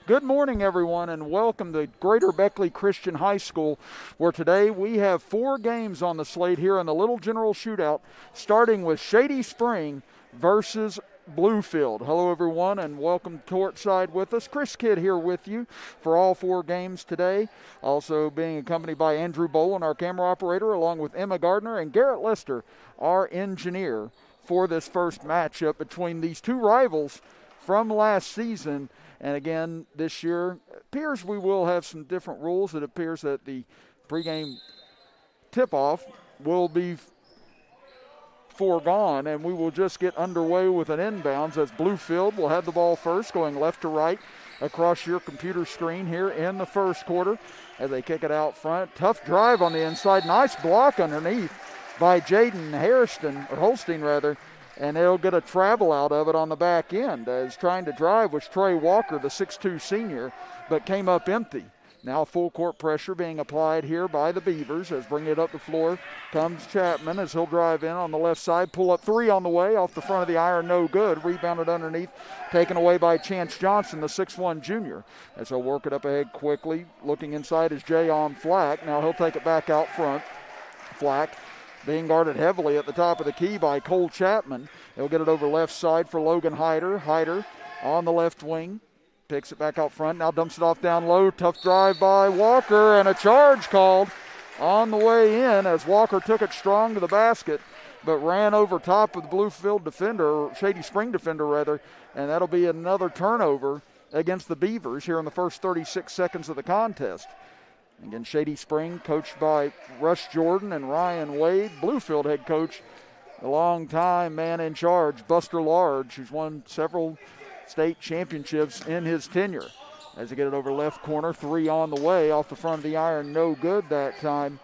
Good morning, everyone, and welcome to Greater Beckley Christian High School, where today we have 4 games on the slate here in the Little General Shootout, starting with Shady Spring versus Bluefield. Hello, everyone, and welcome courtside with us. Chris Kidd here with you for all 4 games today. Also being accompanied by Andrew Boland, our camera operator, along with Emma Gardner and Garrett Lester, our engineer, for this first matchup between these 2 rivals from last season. And again, this year, it appears we will have some different rules. It appears that the pregame tip-off will be foregone, and we will just get underway with an inbounds as Bluefield will have the ball first, going left to right across your computer screen here in the first quarter as they kick it out front. Tough drive on the inside. Nice block underneath by Jaden Holstein, and they'll get a travel out of it on the back end. As trying to drive was Trey Walker, the 6'2 senior, but came up empty. Now full court pressure being applied here by the Beavers as bringing it up the floor comes Chapman as he'll drive in on the left side. Pull up 3 on the way off the front of the iron, no good. Rebounded underneath, taken away by Chance Johnson, the 6'1 junior. As he'll work it up ahead quickly. Looking inside is Jayon Flack. Now he'll take it back out front. Flack being guarded heavily at the top of the key by Cole Chapman. He'll get it over left side for Logan Hyder. Hyder on the left wing. Picks it back out front. Now dumps it off down low. Tough drive by Walker, and a charge called on the way in as Walker took it strong to the basket, but ran over top of the Bluefield defender, or Shady Spring defender rather, and that'll be another turnover against the Beavers here in the first 36 seconds of the contest. Again, Shady Spring, coached by Rush Jordan and Ryan Wade. Bluefield head coach, a long-time man in charge, Buster Large, who's won several state championships in his tenure. As they get it over left corner, 3 on the way, off the front of the iron, no good that time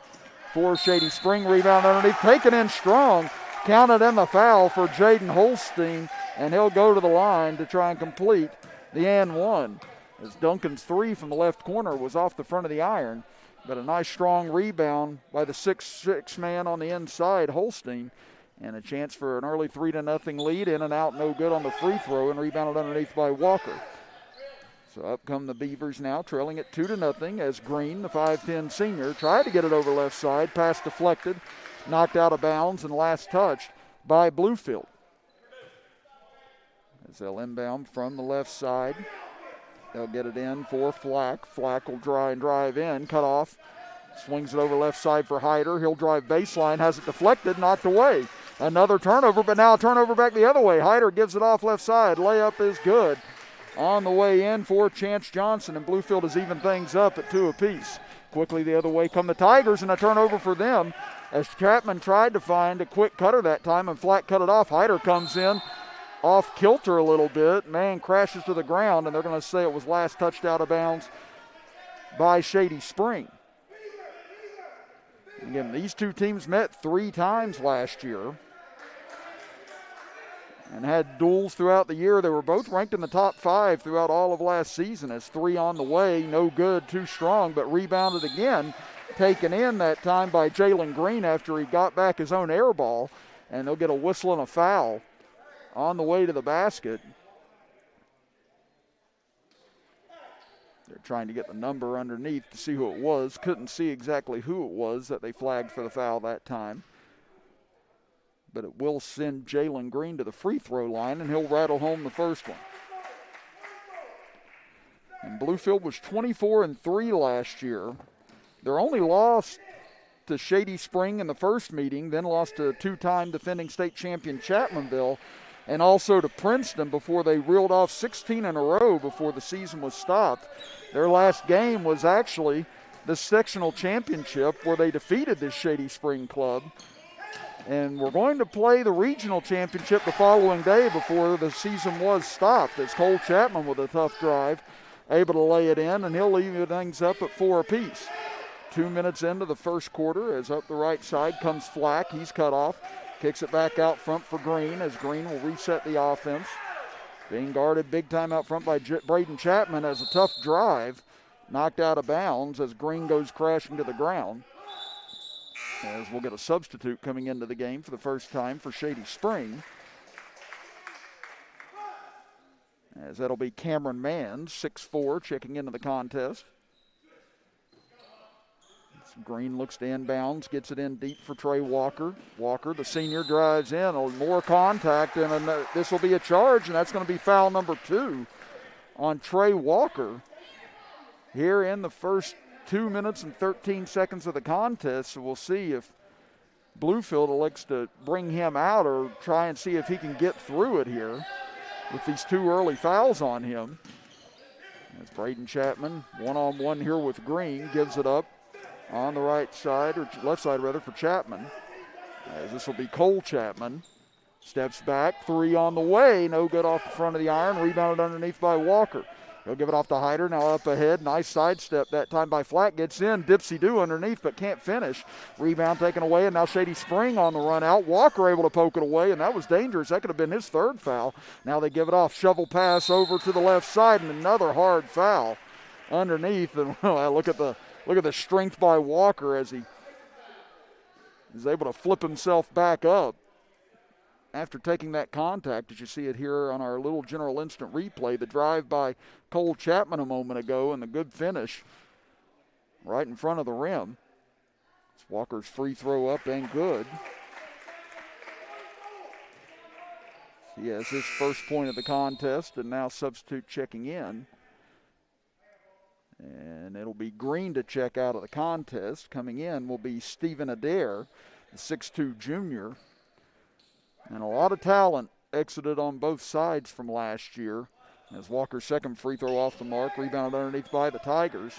for Shady Spring. Rebound underneath, taken in strong, counted in the foul for Jaden Holstein, and he'll go to the line to try and complete the and one. As Duncan's 3 from the left corner was off the front of the iron, but a nice strong rebound by the 6'6 man on the inside, Holstein, and a chance for an early 3-0 lead. In and out, no good on the free throw, and rebounded underneath by Walker. So up come the Beavers now, trailing it 2-0 as Green, the 5'10 senior, tried to get it over left side, pass deflected, knocked out of bounds, and last touched by Bluefield. As they'll inbound from the left side. They'll get it in for Flack. Flack will try and drive in, cut off. Swings it over left side for Hyder. He'll drive baseline, has it deflected, knocked away. Another turnover, but now a turnover back the other way. Hyder gives it off left side. Layup is good. On the way in for Chance Johnson, and Bluefield has evened things up at 2 apiece. Quickly the other way come the Tigers, and a turnover for them as Chapman tried to find a quick cutter that time, and Flack cut it off. Hyder comes in off kilter a little bit. Man crashes to the ground, and they're going to say it was last touched out of bounds by Shady Spring. Again, these 2 teams met 3 times last year and had duels throughout the year. They were both ranked in the top 5 throughout all of last season. As 3 on the way, no good, too strong, but rebounded again, taken in that time by Jalen Green after he got back his own air ball, and they'll get a whistle and a foul on the way to the basket. They're trying to get the number underneath to see who it was. Couldn't see exactly who it was that they flagged for the foul that time. But it will send Jalen Green to the free throw line, and he'll rattle home the first one. And Bluefield was 24-3 last year. Their only loss to Shady Spring in the first meeting, then lost to 2-time defending state champion Chapmanville, and also to Princeton before they reeled off 16 in a row before the season was stopped. Their last game was actually the sectional championship where they defeated this Shady Spring club. And we're going to play the regional championship the following day before the season was stopped, as Cole Chapman with a tough drive, able to lay it in, and he'll leave things up at 4 apiece. 2 minutes into the first quarter, as up the right side comes Flack. He's cut off. Kicks it back out front for Green, as Green will reset the offense. Being guarded big time out front by Braden Chapman as a tough drive. Knocked out of bounds as Green goes crashing to the ground. As we'll get a substitute coming into the game for the first time for Shady Spring. as that'll be Cameron Mann, 6'4", checking into the contest. Green looks to inbounds, gets it in deep for Trey Walker. Walker, the senior, drives in. More contact, and this will be a charge, and that's going to be foul number 2 on Trey Walker here in the first 2 minutes and 13 seconds of the contest. So we'll see if Bluefield elects to bring him out or try and see if he can get through it here with these 2 early fouls on him. As Braden Chapman, one-on-one here with Green, gives it up on the right side, or left side rather, for Chapman. As this will be Cole Chapman. Steps back, 3 on the way, no good off the front of the iron, rebounded underneath by Walker. He'll give it off to Hyder, now up ahead, nice sidestep that time by Flack, gets in, dipsy-do underneath, but can't finish. Rebound taken away, and now Shady Spring on the run out. Walker able to poke it away, and that was dangerous. That could have been his 3rd foul. Now they give it off, shovel pass over to the left side, and another hard foul underneath, and look at the strength by Walker as he is able to flip himself back up after taking that contact, as you see it here on our little general instant replay. The drive by Cole Chapman a moment ago and the good finish right in front of the rim. It's Walker's free throw up and good. He has his first point of the contest, and now substitute checking in. And it'll be Green to check out of the contest. Coming in will be Stephen Adair, the 6'2" junior. And a lot of talent exited on both sides from last year. As Walker's second free throw off the mark, rebounded underneath by the Tigers.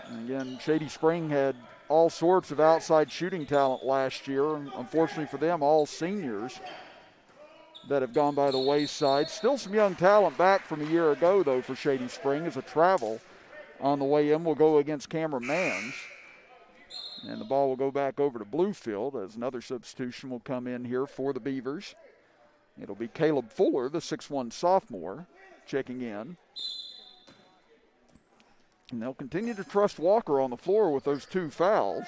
And again, Shady Spring had all sorts of outside shooting talent last year. Unfortunately for them, all seniors that have gone by the wayside. Still some young talent back from a year ago, though, for Shady Spring, as a travel on the way in will go against Cameron Manns. And the ball will go back over to Bluefield as another substitution will come in here for the Beavers. It'll be Caleb Fuller, the 6'1" sophomore, checking in. And they'll continue to trust Walker on the floor with those 2 fouls.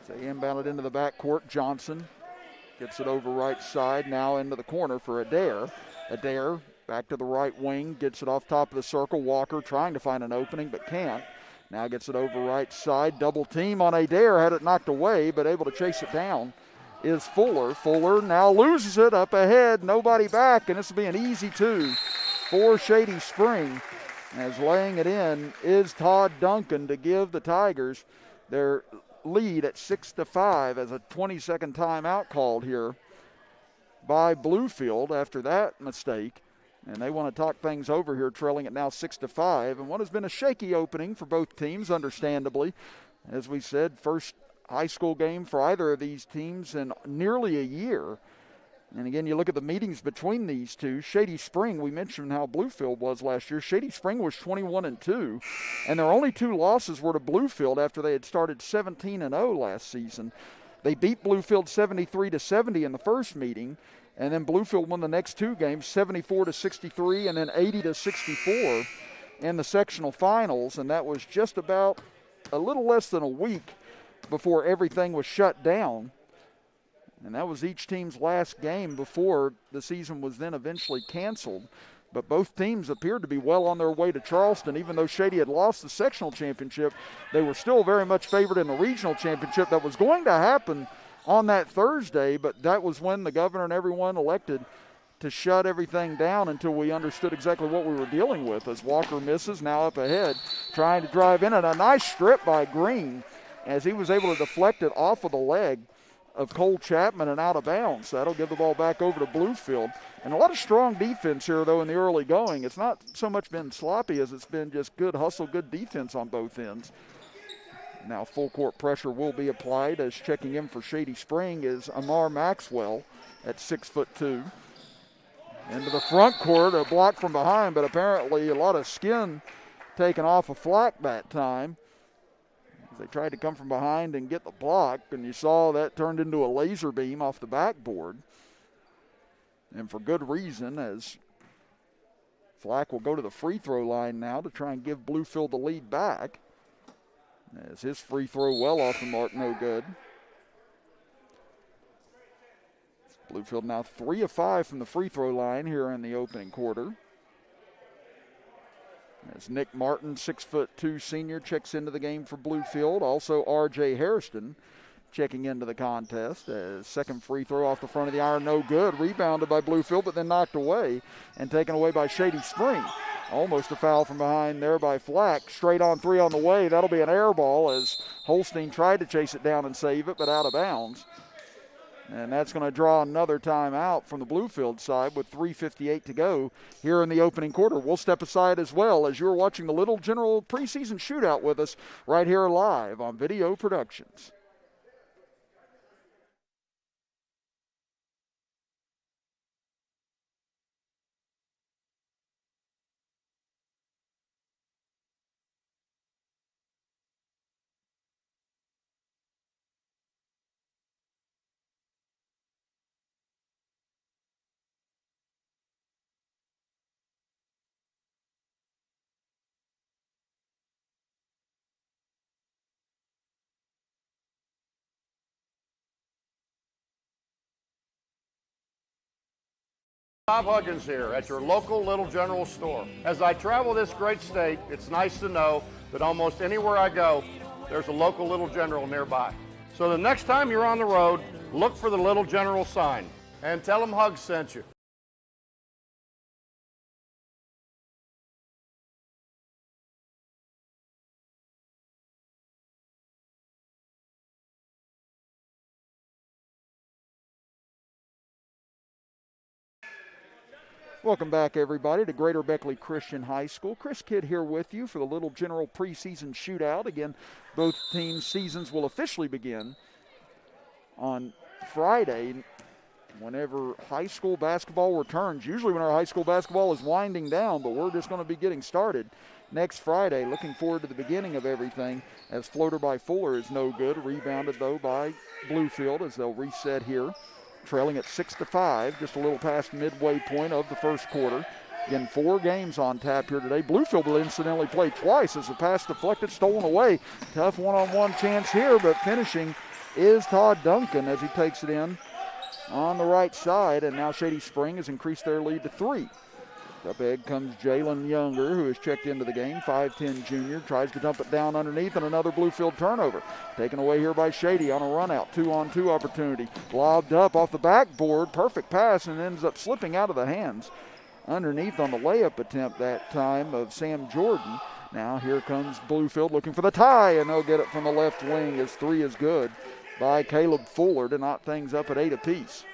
As they inbound it into the backcourt, Johnson gets it over right side, now into the corner for Adair. Adair back to the right wing, gets it off top of the circle. Walker trying to find an opening but can't. Now gets it over right side. Double team on Adair, had it knocked away, but able to chase it down is Fuller. Fuller now loses it up ahead, nobody back, and this will be an easy 2 for Shady Spring. As laying it in is Todd Duncan to give the Tigers their lead at 6-5 as a 20-second timeout called here by Bluefield after that mistake. And they want to talk things over here, trailing it now 6-5. And what has been a shaky opening for both teams, understandably. As we said, first high school game for either of these teams in nearly a year. And again, you look at the meetings between these two. Shady Spring, we mentioned how Bluefield was last year. Shady Spring was 21-2, and their only 2 losses were to Bluefield after they had started 17-0 last season. They beat Bluefield 73-70 in the first meeting, and then Bluefield won the next 2 games, 74-63 and then 80-64 in the sectional finals, and that was just about a little less than a week before everything was shut down. And that was each team's last game before the season was then eventually canceled. But both teams appeared to be well on their way to Charleston. Even though Shady had lost the sectional championship, they were still very much favored in the regional championship that was going to happen on that Thursday. But that was when the governor and everyone elected to shut everything down until we understood exactly what we were dealing with. As Walker misses, now up ahead, trying to drive in, and a nice strip by Green as he was able to deflect it off of the leg of Cole Chapman and out of bounds. So that'll give the ball back over to Bluefield. And a lot of strong defense here, though, in the early going. It's not so much been sloppy as it's been just good hustle, good defense on both ends. Now full court pressure will be applied as checking in for Shady Spring is Amar Maxwell at 6'2". Into the front court, a block from behind, but apparently a lot of skin taken off of Flack that time. They tried to come from behind and get the block, and you saw that turned into a laser beam off the backboard. And for good reason, as Flack will go to the free throw line now to try and give Bluefield the lead back. As his free throw well off the mark, no good. Bluefield now 3 of 5 from the free throw line here in the opening quarter. As Nick Martin, 6'2" senior, checks into the game for Bluefield. Also R.J. Hairston checking into the contest. Second free throw off the front of the iron, no good. Rebounded by Bluefield, but then knocked away and taken away by Shady Spring. Almost a foul from behind there by Flack. Straight on three on the way. That'll be an air ball as Holstein tried to chase it down and save it, but out of bounds. And that's going to draw another timeout from the Bluefield side with 3:58 to go here in the opening quarter. We'll step aside as well as you're watching the Little General preseason shootout with us right here live on Video Productions. Bob Huggins here at your local Little General store. As I travel this great state, it's nice to know that almost anywhere I go, there's a local Little General nearby. So the next time you're on the road, look for the Little General sign and tell them Hugs sent you. Welcome back, everybody, to Greater Beckley Christian High School. Chris Kidd here with you for the Little General preseason shootout. Again, both teams' seasons will officially begin on Friday whenever high school basketball returns. Usually when our high school basketball is winding down, but we're just going to be getting started next Friday. Looking forward to the beginning of everything as floater by Fuller is no good. Rebounded, though, by Bluefield as they'll reset here. Trailing at 6-5, just a little past midway point of the first quarter. Again, 4 games on tap here today. Bluefield will incidentally play twice as the pass deflected, stolen away. Tough one-on-one chance here, but finishing is Todd Duncan as he takes it in on the right side. And now Shady Spring has increased their lead to 3. Up ahead comes Jalen Younger, who has checked into the game, 5'10" junior, tries to dump it down underneath, and another Bluefield turnover. Taken away here by Shady on a run-out, 2-on-2 opportunity. Lobbed up off the backboard, perfect pass, and ends up slipping out of the hands underneath on the layup attempt that time of Sam Jordan. Now here comes Bluefield looking for the tie, and they'll get it from the left wing as 3 is good by Caleb Fuller to knot things up at 8 apiece.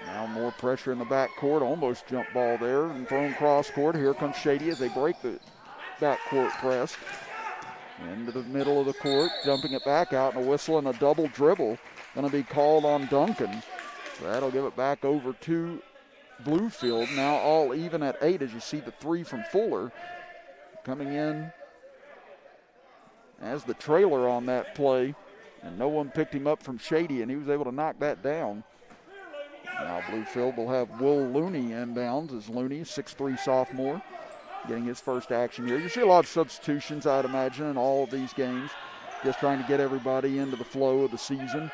Now more pressure in the backcourt, almost jump ball there and thrown cross court. Here comes Shady as they break the backcourt press. Into the middle of the court, jumping it back out, and a whistle and a double dribble going to be called on Duncan. So that'll give it back over to Bluefield. Now all even at 8 as you see the 3 from Fuller coming in as the trailer on that play. And no one picked him up from Shady, and he was able to knock that down. Now Bluefield will have Will Looney inbounds as Looney, 6'3" sophomore, getting his first action here. You see a lot of substitutions, I'd imagine, in all of these games, just trying to get everybody into the flow of the season.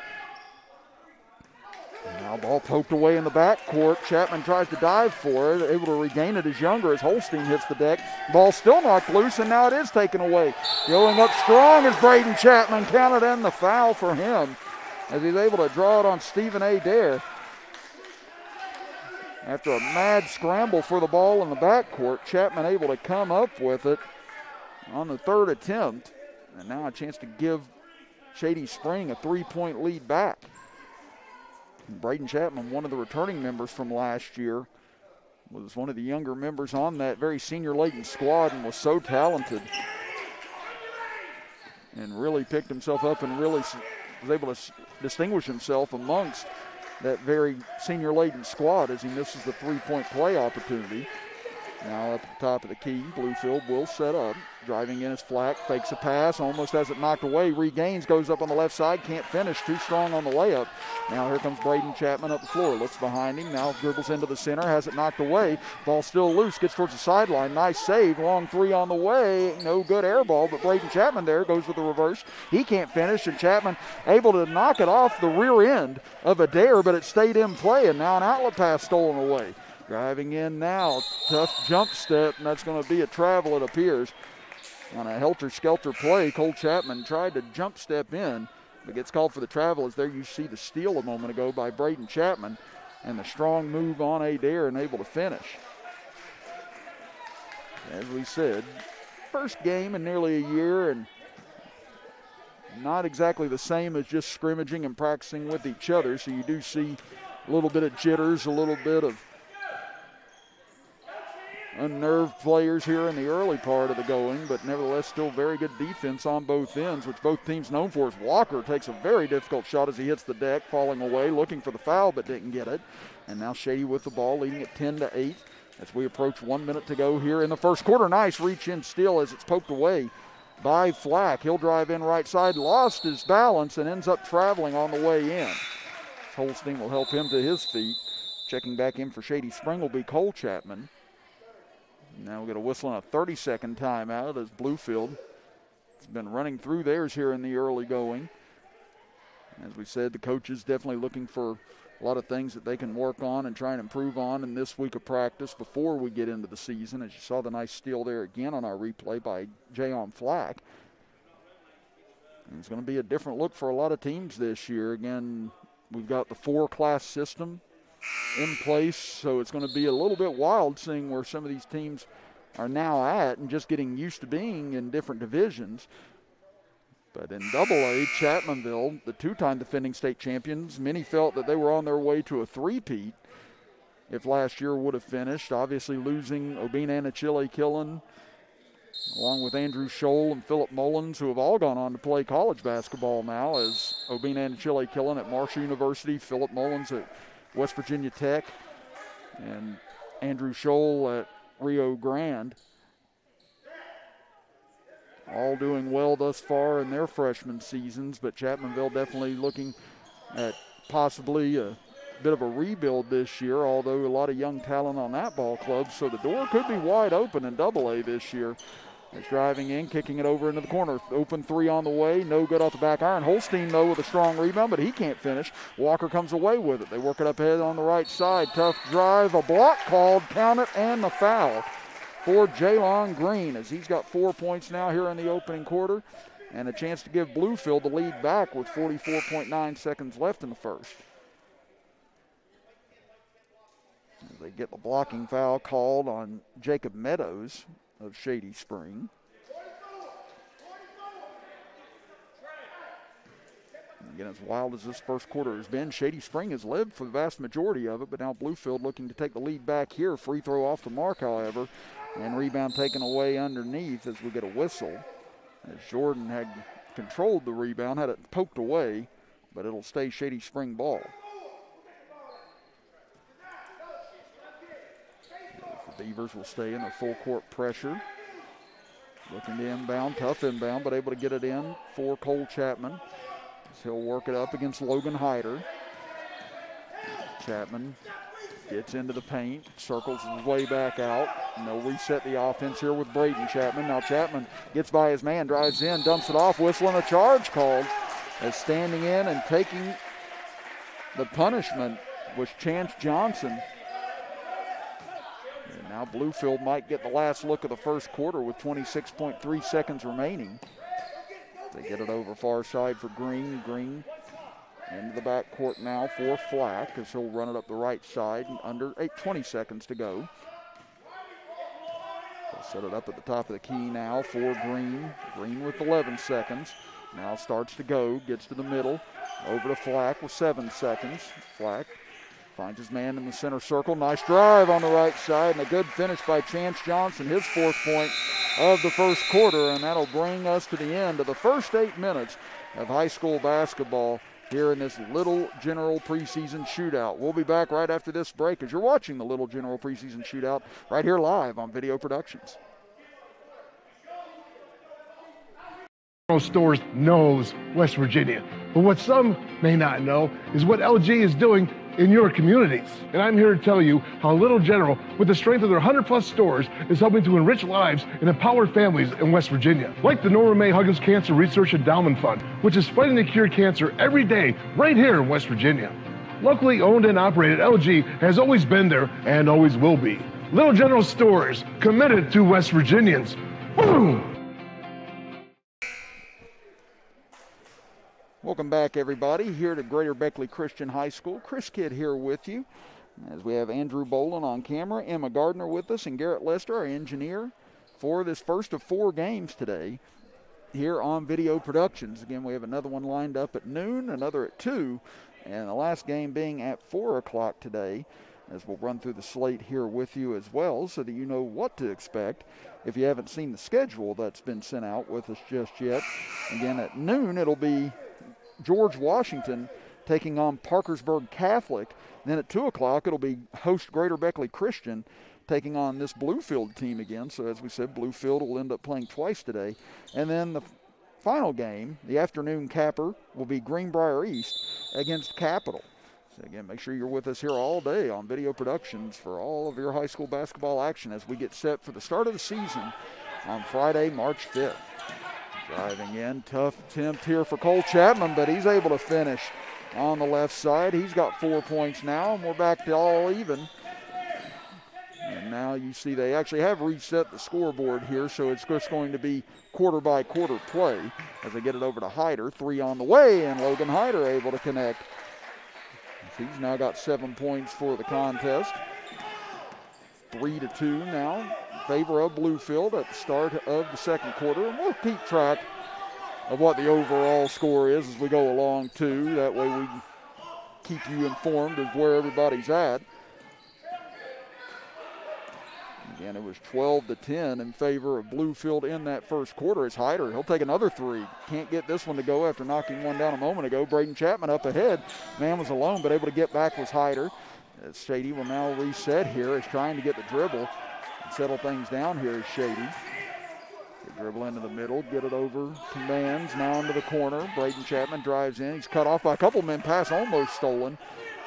Now ball poked away in the backcourt. Chapman tries to dive for it, able to regain it as Younger as Holstein hits the deck. Ball still knocked loose, and now it is taken away. Going up strong as Braden Chapman, counted in the foul for him as he's able to draw it on Stephen Adair. After a mad scramble for the ball in the backcourt, Chapman able to come up with it on the 3rd attempt. And now a chance to give Shady Spring a 3-point lead back. And Braden Chapman, one of the returning members from last year, was one of the younger members on that very senior-laden squad and was so talented. And really picked himself up and really was able to distinguish himself amongst that very senior-laden squad as he misses the 3-point play opportunity. Now up at the top of the key, Bluefield will set up. Driving in is Flack, fakes a pass, almost has it knocked away, regains, goes up on the left side, can't finish, too strong on the layup. Now here comes Braden Chapman up the floor, looks behind him, now dribbles into the center, has it knocked away, ball still loose, gets towards the sideline, nice save, long three on the way, no good air ball, but Braden Chapman there goes with the reverse. He can't finish, and Chapman able to knock it off the rear end of Adair, but it stayed in play, and now an outlet pass stolen away. Driving in now, tough jump step, and that's going to be a travel, it appears. On a helter-skelter play, Cole Chapman tried to jump step in, but gets called for the travel, as there you see the steal a moment ago by Braden Chapman, and the strong move on Adair and able to finish. As we said, first game in nearly a year, and not exactly the same as just scrimmaging and practicing with each other, so you do see a little bit of jitters, a little bit of unnerved players here in the early part of the going, but nevertheless still very good defense on both ends, which both teams known for. As Walker takes a very difficult shot as he hits the deck, falling away, looking for the foul but didn't get it. And now Shady with the ball, leading it 10-8 as we approach 1 minute to go here in the first quarter. Nice reach in steal as it's poked away by Flack. He'll drive in right side, lost his balance and ends up traveling on the way in. Holstein will help him to his feet. Checking back in for Shady Spring will be Cole Chapman. Now we'll get a whistle on a 30-second timeout as Bluefield has been running through theirs here in the early going. As we said, the coaches definitely looking for a lot of things that they can work on and try and improve on in this week of practice before we get into the season. As you saw the nice steal there again on our replay by Jayon Flack. And it's going to be a different look for a lot of teams this year. Again, we've got the 4-class system in place, so it's going to be a little bit wild seeing where some of these teams are now at and just getting used to being in different divisions. But in AA, Chapmanville, the 2-time defending state champions, many felt that they were on their way to a three-peat if last year would have finished. Obviously losing Obina Anachile Killen, along with Andrew Scholl and Philip Mullins, who have all gone on to play college basketball now, as Obina Anachile Killen at Marshall University, Philip Mullins at West Virginia Tech, and Andrew Scholl at Rio Grande. All doing well thus far in their freshman seasons, but Chapmanville definitely looking at possibly a bit of a rebuild this year, although a lot of young talent on that ball club, so the door could be wide open in AA this year. It's driving in, kicking it over into the corner. Open three on the way, no good off the back iron. Holstein, though, with a strong rebound, but he can't finish. Walker comes away with it. They work it up ahead on the right side. Tough drive, a block called, count it, and the foul for Jaylon Green, as he's got 4 points now here in the opening quarter, and a chance to give Bluefield the lead back with 44.9 seconds left in the first. As they get the blocking foul called on Jacob Meadows of Shady Spring. Again, as wild as this first quarter has been, Shady Spring has led for the vast majority of it, but now Bluefield looking to take the lead back here. Free throw off the mark, however, and rebound taken away underneath as we get a whistle. As Jordan had controlled the rebound, had it poked away, but it'll stay Shady Spring ball. The Beavers will stay in their full court pressure. Looking to inbound, tough inbound, but able to get it in for Cole Chapman. He'll work it up against Logan Hyder. Chapman gets into the paint, circles his way back out. And they'll reset the offense here with Braden Chapman. Now Chapman gets by his man, drives in, dumps it off, whistle and a charge called. As standing in and taking the punishment was Chance Johnson. And now Bluefield might get the last look of the first quarter with 26.3 seconds remaining. They get it over far side for Green. Green into the backcourt now for Flack, as he'll run it up the right side under 20 seconds to go. They'll set it up at the top of the key now for Green. Green with 11 seconds. Now starts to go, gets to the middle, over to Flack with 7 seconds. Flack finds his man in the center circle. Nice drive on the right side, and a good finish by Chance Johnson, his 4th point of the first quarter, and that'll bring us to the end of the first 8 minutes of high school basketball here in this Little General preseason shootout. We'll be back right after this break as you're watching the Little General preseason shootout right here live on Video Productions. Stores knows West Virginia, but what some may not know is what LG is doing in your communities. And I'm here to tell you how Little General, with the strength of their 100+ stores, is helping to enrich lives and empower families in West Virginia. Like the Norma May Huggins Cancer Research Endowment Fund, which is fighting to cure cancer every day right here in West Virginia. Locally owned and operated, LG has always been there and always will be. Little General Stores, committed to West Virginians. Boom! Welcome back, everybody, here to Greater Beckley Christian High School. Chris Kidd here with you as we have Andrew Bolin on camera, Emma Gardner with us, and Garrett Lester, our engineer, for this first of 4 games today here on Video Productions. Again, we have another one lined up at noon, another at 2, and the last game being at 4 o'clock today, as we'll run through the slate here with you as well so that you know what to expect if you haven't seen the schedule that's been sent out with us just yet. Again, at noon, it'll be George Washington taking on Parkersburg Catholic. Then at 2 o'clock, it'll be host Greater Beckley Christian taking on this Bluefield team again. So as we said, Bluefield will end up playing twice today. And then the final game, the afternoon capper, will be Greenbrier East against Capital. So again, make sure you're with us here all day on Video Productions for all of your high school basketball action as we get set for the start of the season on Friday, March 5th. Driving in, tough attempt here for Cole Chapman, but he's able to finish on the left side. He's got 4 points now, and we're back to all even. And now you see they actually have reset the scoreboard here, so it's just going to be quarter-by-quarter play as they get it over to Hyder. 3 on the way, and Logan Hyder able to connect. He's now got 7 points for the contest. 3-2 now in favor of Bluefield at the start of the second quarter. And we'll keep track of what the overall score is as we go along too. That way we keep you informed of where everybody's at. Again, it was 12-10 in favor of Bluefield in that first quarter. It's Hyder. He'll take another 3. Can't get this one to go after knocking one down a moment ago. Braden Chapman up ahead. Man was alone, but able to get back was Hyder. Shady will now reset here. Is trying to get the dribble and settle things down here is Shady. They dribble into the middle, get it over to Mans, now into the corner. Braden Chapman drives in. He's cut off by a couple men. Pass almost stolen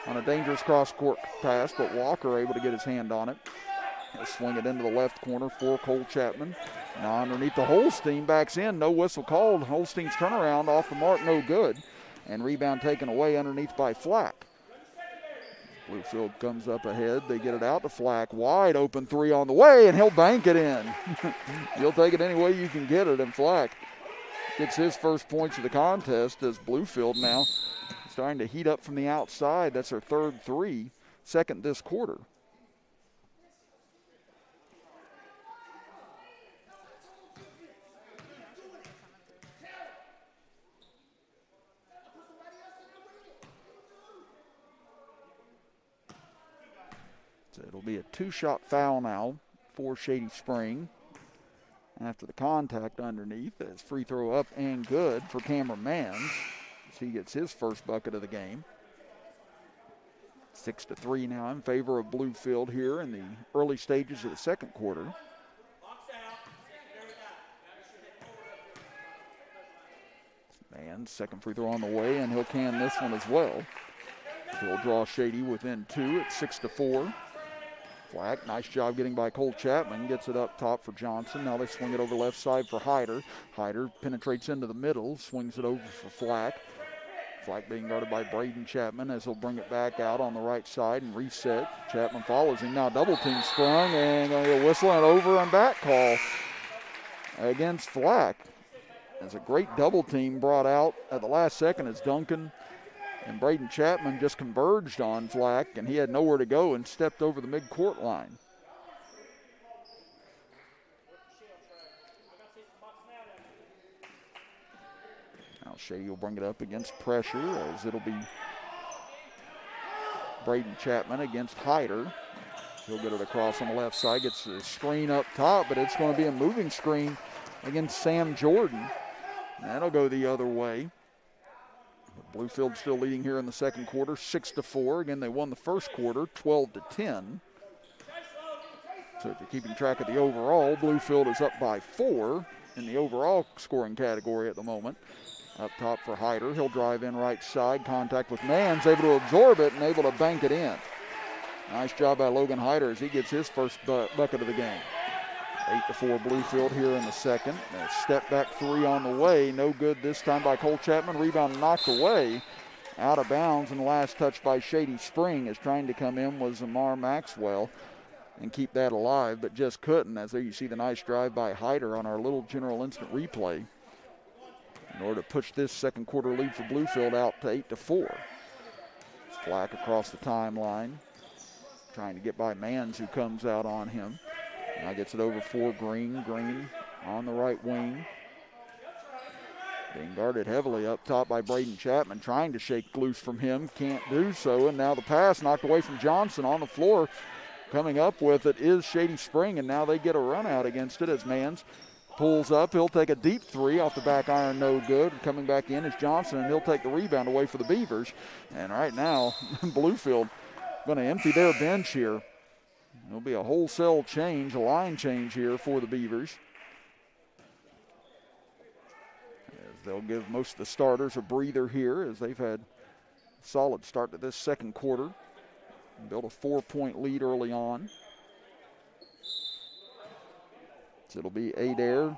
on a dangerous cross-court pass, but Walker able to get his hand on it. He'll swing it into the left corner for Cole Chapman. Now underneath the Holstein, backs in. No whistle called. Holstein's turnaround off the mark, no good. And rebound taken away underneath by Flack. Bluefield comes up ahead. They get it out to Flack. Wide open 3 on the way, and he'll bank it in. You'll take it any way you can get it, and Flack gets his first points of the contest as Bluefield now starting to heat up from the outside. That's their third 3, second this quarter. It'll be a 2-shot foul now for Shady Spring after the contact underneath. It's free throw up and good for Cameron Mans as he gets his first bucket of the game. 6-3 now in favor of Bluefield here in the early stages of the second quarter. Mans, second free throw on the way, and he'll can this one as well. He'll draw Shady within 2 at 6-4. Flack, nice job getting by Cole Chapman, gets it up top for Johnson. Now they swing it over left side for Hyder. Hyder penetrates into the middle, swings it over for Flack. Flack being guarded by Braden Chapman as he'll bring it back out on the right side and reset. Chapman follows him, now double team sprung, and going to get a whistle and over and back call against Flack. There's a great double team brought out at the last second as Duncan and Braden Chapman just converged on Flack, and he had nowhere to go and stepped over the midcourt line. Now Shady will bring it up against pressure as it'll be Braden Chapman against Hyder. He'll get it across on the left side, gets the screen up top, but it's going to be a moving screen against Sam Jordan. That'll go the other way. Bluefield still leading here in the second quarter, 6-4. Again, they won the first quarter, 12-10. So if you're keeping track of the overall, Bluefield is up by 4 in the overall scoring category at the moment. Up top for Hyder. He'll drive in right side. Contact with Mans, able to absorb it and able to bank it in. Nice job by Logan Hyder as he gets his first bucket of the game. 8-4 Bluefield here in the second. A step back three on the way. No good this time by Cole Chapman. Rebound knocked away. Out of bounds, and the last touch by Shady Spring as trying to come in was Amar Maxwell and keep that alive, but just couldn't. As there you see the nice drive by Hyder on our little general instant replay in order to push this second quarter lead for Bluefield out to 8-4. Flack across the timeline, trying to get by Mans, who comes out on him. Now gets it over for Green. Green on the right wing. Being guarded heavily up top by Braden Chapman, trying to shake loose from him. Can't do so, and now the pass knocked away from Johnson on the floor. Coming up with it is Shady Spring, and now they get a run out against it as Mans pulls up. He'll take a deep three off the back iron, no good. Coming back in is Johnson, and he'll take the rebound away for the Beavers. And right now, Bluefield going to empty their bench here. There'll be a wholesale change, a line change here for the Beavers. As they'll give most of the starters a breather here as they've had a solid start to this second quarter. Built a 4-point lead early on. So it'll be Adair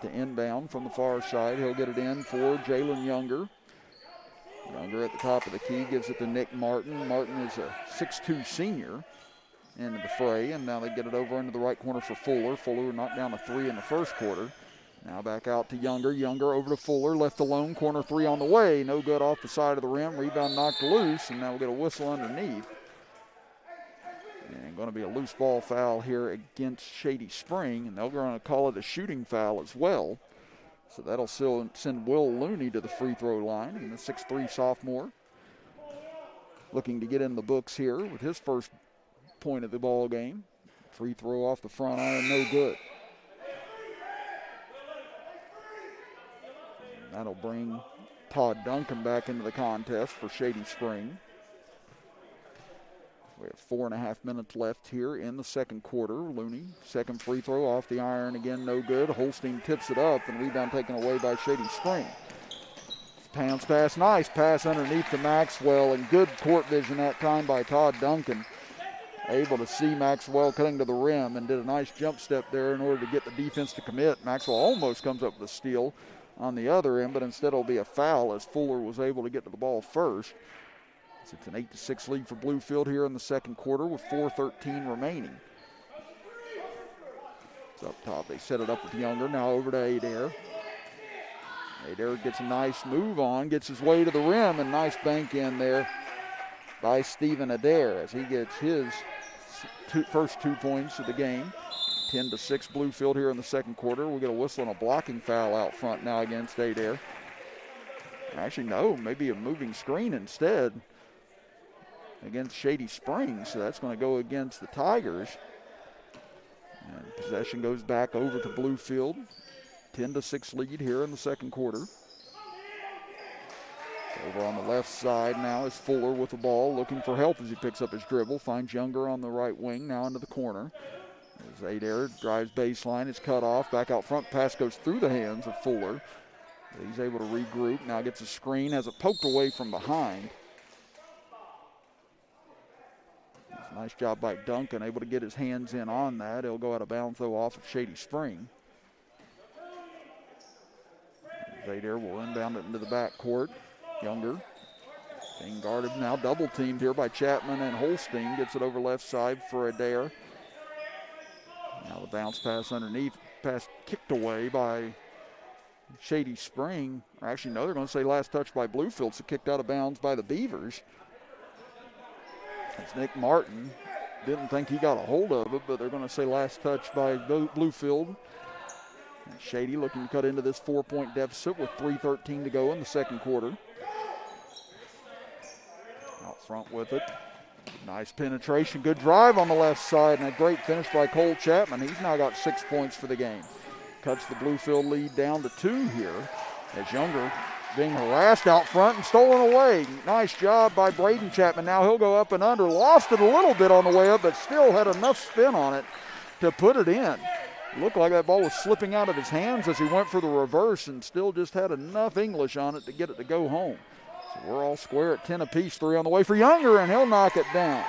to inbound from the far side. He'll get it in for Jalen Younger. Younger at the top of the key gives it to Nick Martin. Martin is a 6'2 senior into the fray, and now they get it over into the right corner for Fuller. Fuller knocked down a three in the first quarter. Now back out to Younger. Younger over to Fuller, left alone, corner three on the way. No good off the side of the rim. Rebound knocked loose, and now we'll get a whistle underneath. And going to be a loose ball foul here against Shady Spring, and they're going to call it a shooting foul as well. So that'll still send Will Looney to the free throw line, and the 6'3 sophomore looking to get in the books here with his first point of the ball game. Free throw off the front iron, no good. And that'll bring Todd Duncan back into the contest for Shady Spring. We have 4.5 minutes left here in the second quarter. Looney, second free throw off the iron again, no good. Holstein tips it up, and rebound taken away by Shady Spring. Pounds pass, nice pass underneath to Maxwell, and good court vision that time by Todd Duncan. Able to see Maxwell cutting to the rim and did a nice jump step there in order to get the defense to commit. Maxwell almost comes up with a steal on the other end, but instead it'll be a foul as Fuller was able to get to the ball first. It's an 8-6 lead for Bluefield here in the second quarter with 4:13 remaining. It's up top. They set it up with Younger. Now over to Adair. Adair gets a nice move on, gets his way to the rim, and nice bank in there by Stephen Adair as he gets his first 2 points of the game. 10-6 Bluefield here in the second quarter. We'll get a whistle and a blocking foul out front now against Adair. Actually, no, maybe a moving screen instead against Shady Springs, so that's going to go against the Tigers. And possession goes back over to Bluefield. 10-6 lead here in the second quarter. Over on the left side now is Fuller with the ball, looking for help as he picks up his dribble. Finds Younger on the right wing, now into the corner. As Adair drives baseline, it's cut off. Back out front, pass goes through the hands of Fuller. He's able to regroup, now gets a screen, has it poked away from behind. Nice job by Duncan, able to get his hands in on that. He'll go out of bounds, though, off of Shady Spring. Adair will inbound it into the backcourt. Younger being guarded, now double teamed here by Chapman and Holstein. Gets it over left side for Adair. Now the bounce pass underneath, pass kicked away by Shady Spring. Or actually, no, they're going to say last touch by Bluefield, so kicked out of bounds by the Beavers. It's Nick Martin. Didn't think he got a hold of it, but they're going to say last touch by Bluefield. And Shady looking to cut into this 4-point deficit with 3:13 to go in the second quarter. Out front with it. Nice penetration, good drive on the left side, and a great finish by Cole Chapman. He's now got 6 points for the game. Cuts the Bluefield lead down to 2 here as Younger being harassed out front and stolen away. Nice job by Braden Chapman. Now he'll go up and under. Lost it a little bit on the way up, but still had enough spin on it to put it in. Looked like that ball was slipping out of his hands as he went for the reverse and still just had enough English on it to get it to go home. So we're all square at 10 apiece. 3 on the way for Younger, and he'll knock it down.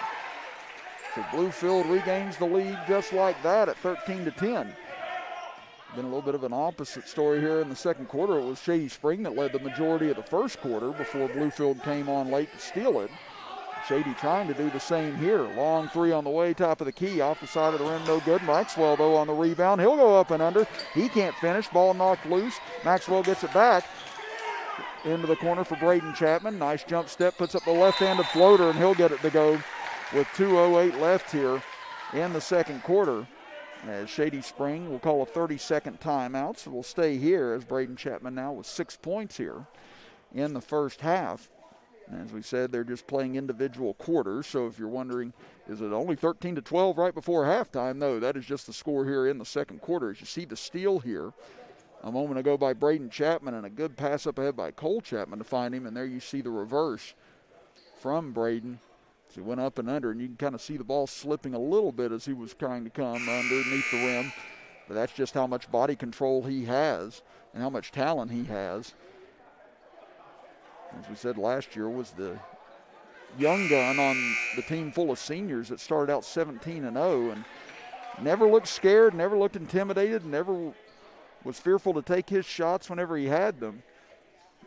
So Bluefield regains the lead just like that at 13-10. Been a little bit of an opposite story here in the second quarter. It was Shady Spring that led the majority of the first quarter before Bluefield came on late to steal it. Shady trying to do the same here. Long 3 on the way, top of the key, off the side of the rim, no good. Maxwell, though, on the rebound. He'll go up and under. He can't finish. Ball knocked loose. Maxwell gets it back into the corner for Braden Chapman. Nice jump step, puts up the left-handed floater, and he'll get it to go with 2:08 left here in the second quarter. As Shady Spring will call a 30-second timeout, so we'll stay here as Braden Chapman now with 6 points here in the first half. And as we said, they're just playing individual quarters, so if you're wondering, is it only 13-12 right before halftime? No, that is just the score here in the second quarter. As you see the steal here a moment ago by Braden Chapman and a good pass up ahead by Cole Chapman to find him, and there you see the reverse from Braden. So he went up and under, and you can kind of see the ball slipping a little bit as he was trying to come underneath the rim. But that's just how much body control he has and how much talent he has. As we said, last year was the young gun on the team full of seniors that started out 17-0 and never looked scared, never looked intimidated, never was fearful to take his shots whenever he had them.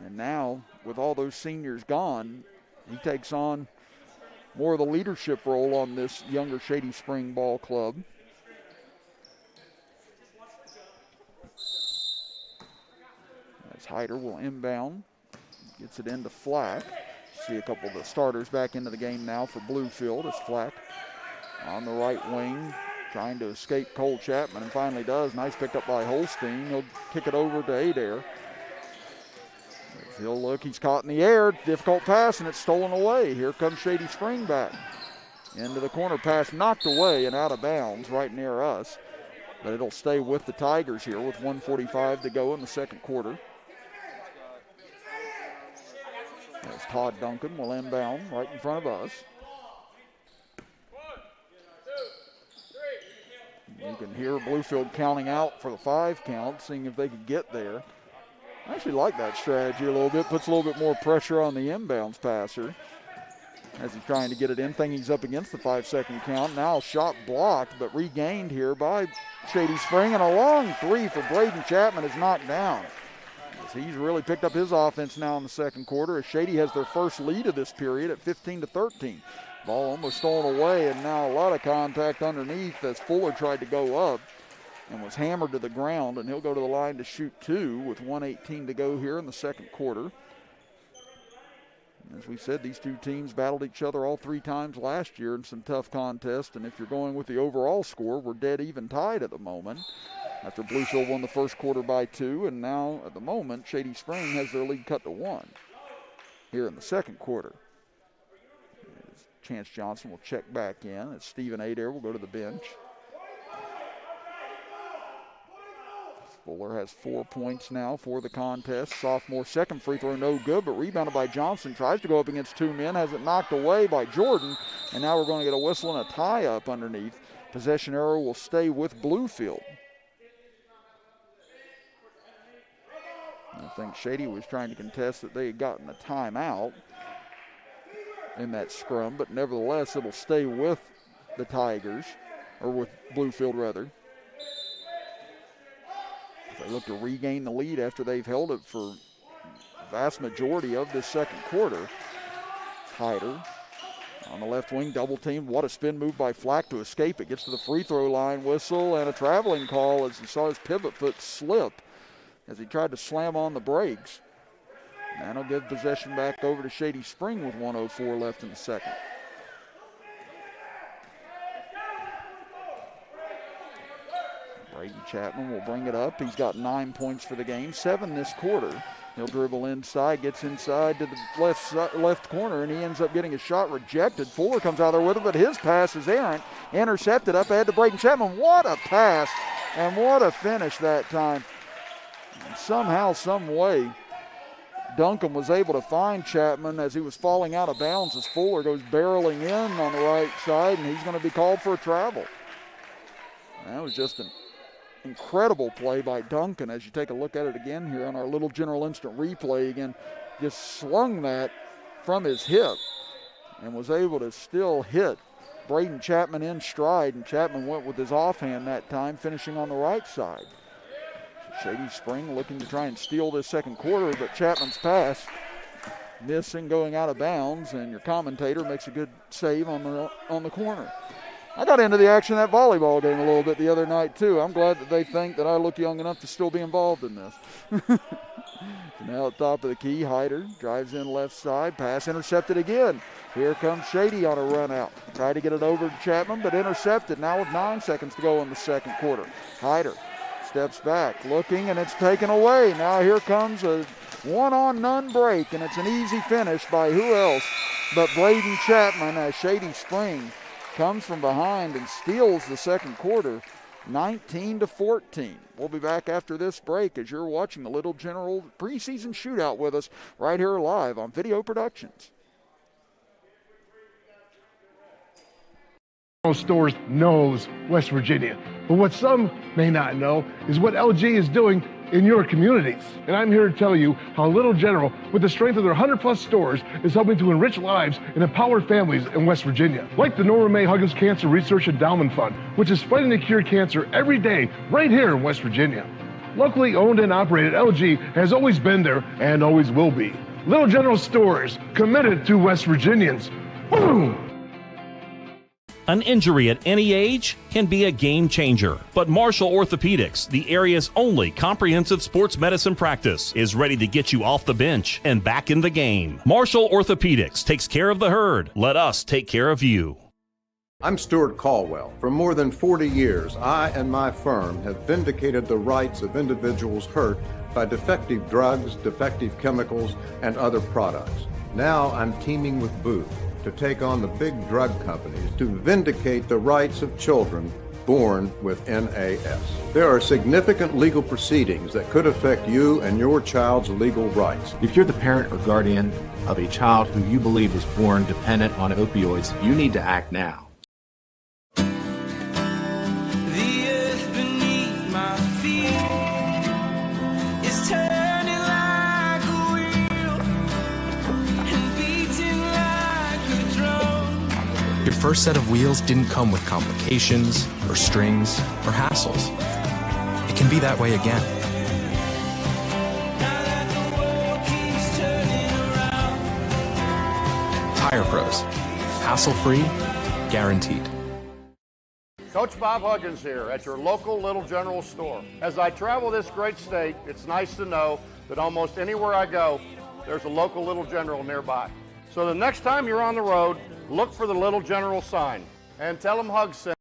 And now, with all those seniors gone, he takes on more of the leadership role on this younger Shady Spring ball club. As Hyder will inbound. Gets it into Flack. See a couple of the starters back into the game now for Bluefield as Flack on the right wing trying to escape Cole Chapman and finally does. Nice pick up by Holstein. He'll kick it over to Adair. As he'll look, he's caught in the air. Difficult pass and it's stolen away. Here comes Shady Spring back. Into the corner pass knocked away and out of bounds right near us. But it'll stay with the Tigers here with 1:45 to go in the second quarter. As Todd Duncan will inbound right in front of us. You can hear Bluefield counting out for the 5 count, seeing if they could get there. I actually like that strategy a little bit. Puts a little bit more pressure on the inbounds passer as he's trying to get it in. Thinking he's up against the 5-second count. Now shot blocked, but regained here by Shady Spring. And a long 3 for Braden Chapman is knocked down. He's really picked up his offense now in the second quarter as Shady has their first lead of this period at 15-13. Ball almost stolen away, and now a lot of contact underneath as Fuller tried to go up and was hammered to the ground, and he'll go to the line to shoot 2 with 1:18 to go here in the second quarter. As we said, these two teams battled each other all 3 times last year in some tough contests, and if you're going with the overall score, we're dead even tied at the moment. After Bluefield won the first quarter by 2, and now at the moment, Shady Spring has their lead cut to 1 here in the second quarter. As Chance Johnson will check back in. As Stephen Adair will go to the bench. Fuller has 4 points now for the contest. Sophomore second free throw no good, but rebounded by Johnson. Tries to go up against 2 men, has it knocked away by Jordan, and now we're going to get a whistle and a tie-up underneath. Possession arrow will stay with Bluefield. I think Shady was trying to contest that they had gotten a timeout in that scrum, but nevertheless, it'll stay with the Tigers, or with Bluefield rather. They look to regain the lead after they've held it for the vast majority of this second quarter. Hyder on the left wing, double teamed. What a spin move by Flack to escape it. Gets to the free throw line, whistle, and a traveling call as he saw his pivot foot slip as he tried to slam on the brakes. And he'll give possession back over to Shady Spring with 1:04 left in the second. Braden Chapman will bring it up. He's got 9 points for the game, 7 this quarter. He'll dribble inside, gets inside to the left corner, and he ends up getting a shot rejected. Fuller comes out there with it, but his pass is errant. Intercepted up ahead to Braden Chapman. What a pass, and what a finish that time. And somehow, some way, Duncan was able to find Chapman as he was falling out of bounds as Fuller goes barreling in on the right side, and he's going to be called for a travel. That was just an incredible play by Duncan as you take a look at it again here on our Little General Instant Replay. Again, just slung that from his hip and was able to still hit Braden Chapman in stride, and Chapman went with his offhand that time, finishing on the right side. Shady Spring looking to try and steal this second quarter, but Chapman's pass missing, going out of bounds, and your commentator makes a good save on the corner. I got into the action of that volleyball game a little bit the other night too. I'm glad that they think that I look young enough to still be involved in this. So now at the top of the key, Hyder drives in left side, pass intercepted again. Here comes Shady on a run out. Tried to get it over to Chapman, but intercepted now with 9 seconds to go in the second quarter. Hyder steps back, looking, and it's taken away. Now here comes a one-on-none break, and it's an easy finish by who else but Braden Chapman as Shady Spring comes from behind and steals the second quarter, 19-14. We'll be back after this break as you're watching the Little General preseason shootout with us right here live on Video Productions. Stores knows West Virginia, but what some may not know is what LG is doing in your communities. And I'm here to tell you how Little General, with the strength of their 100+ stores, is helping to enrich lives and empower families in West Virginia. Like the Norma May Huggins Cancer Research Endowment Fund, which is fighting to cure cancer every day right here in West Virginia. Locally owned and operated, LG has always been there and always will be. Little General stores, committed to West Virginians. Boom! An injury at any age can be a game changer, but Marshall Orthopedics, the area's only comprehensive sports medicine practice, is ready to get you off the bench and back in the game. Marshall Orthopedics takes care of the herd. Let us take care of you. I'm Stuart Caldwell. For more than 40 years, I and my firm have vindicated the rights of individuals hurt by defective drugs, defective chemicals, and other products. Now I'm teaming with Booth to take on the big drug companies to vindicate the rights of children born with NAS. There are significant legal proceedings that could affect you and your child's legal rights. If you're the parent or guardian of a child who you believe was born dependent on opioids, you need to act now. The earth beneath my feet is turning like a wheel and beating like a drum. Your first set of wheels didn't come with complications or strings or hassles. It can be that way again. Now that the world keeps turning around. Tire Pros. Hassle-free, guaranteed. Coach Bob Huggins here at your local Little General store. As I travel this great state, it's nice to know that almost anywhere I go, there's a local Little General nearby. So the next time you're on the road, look for the Little General sign and tell them Hugs sent.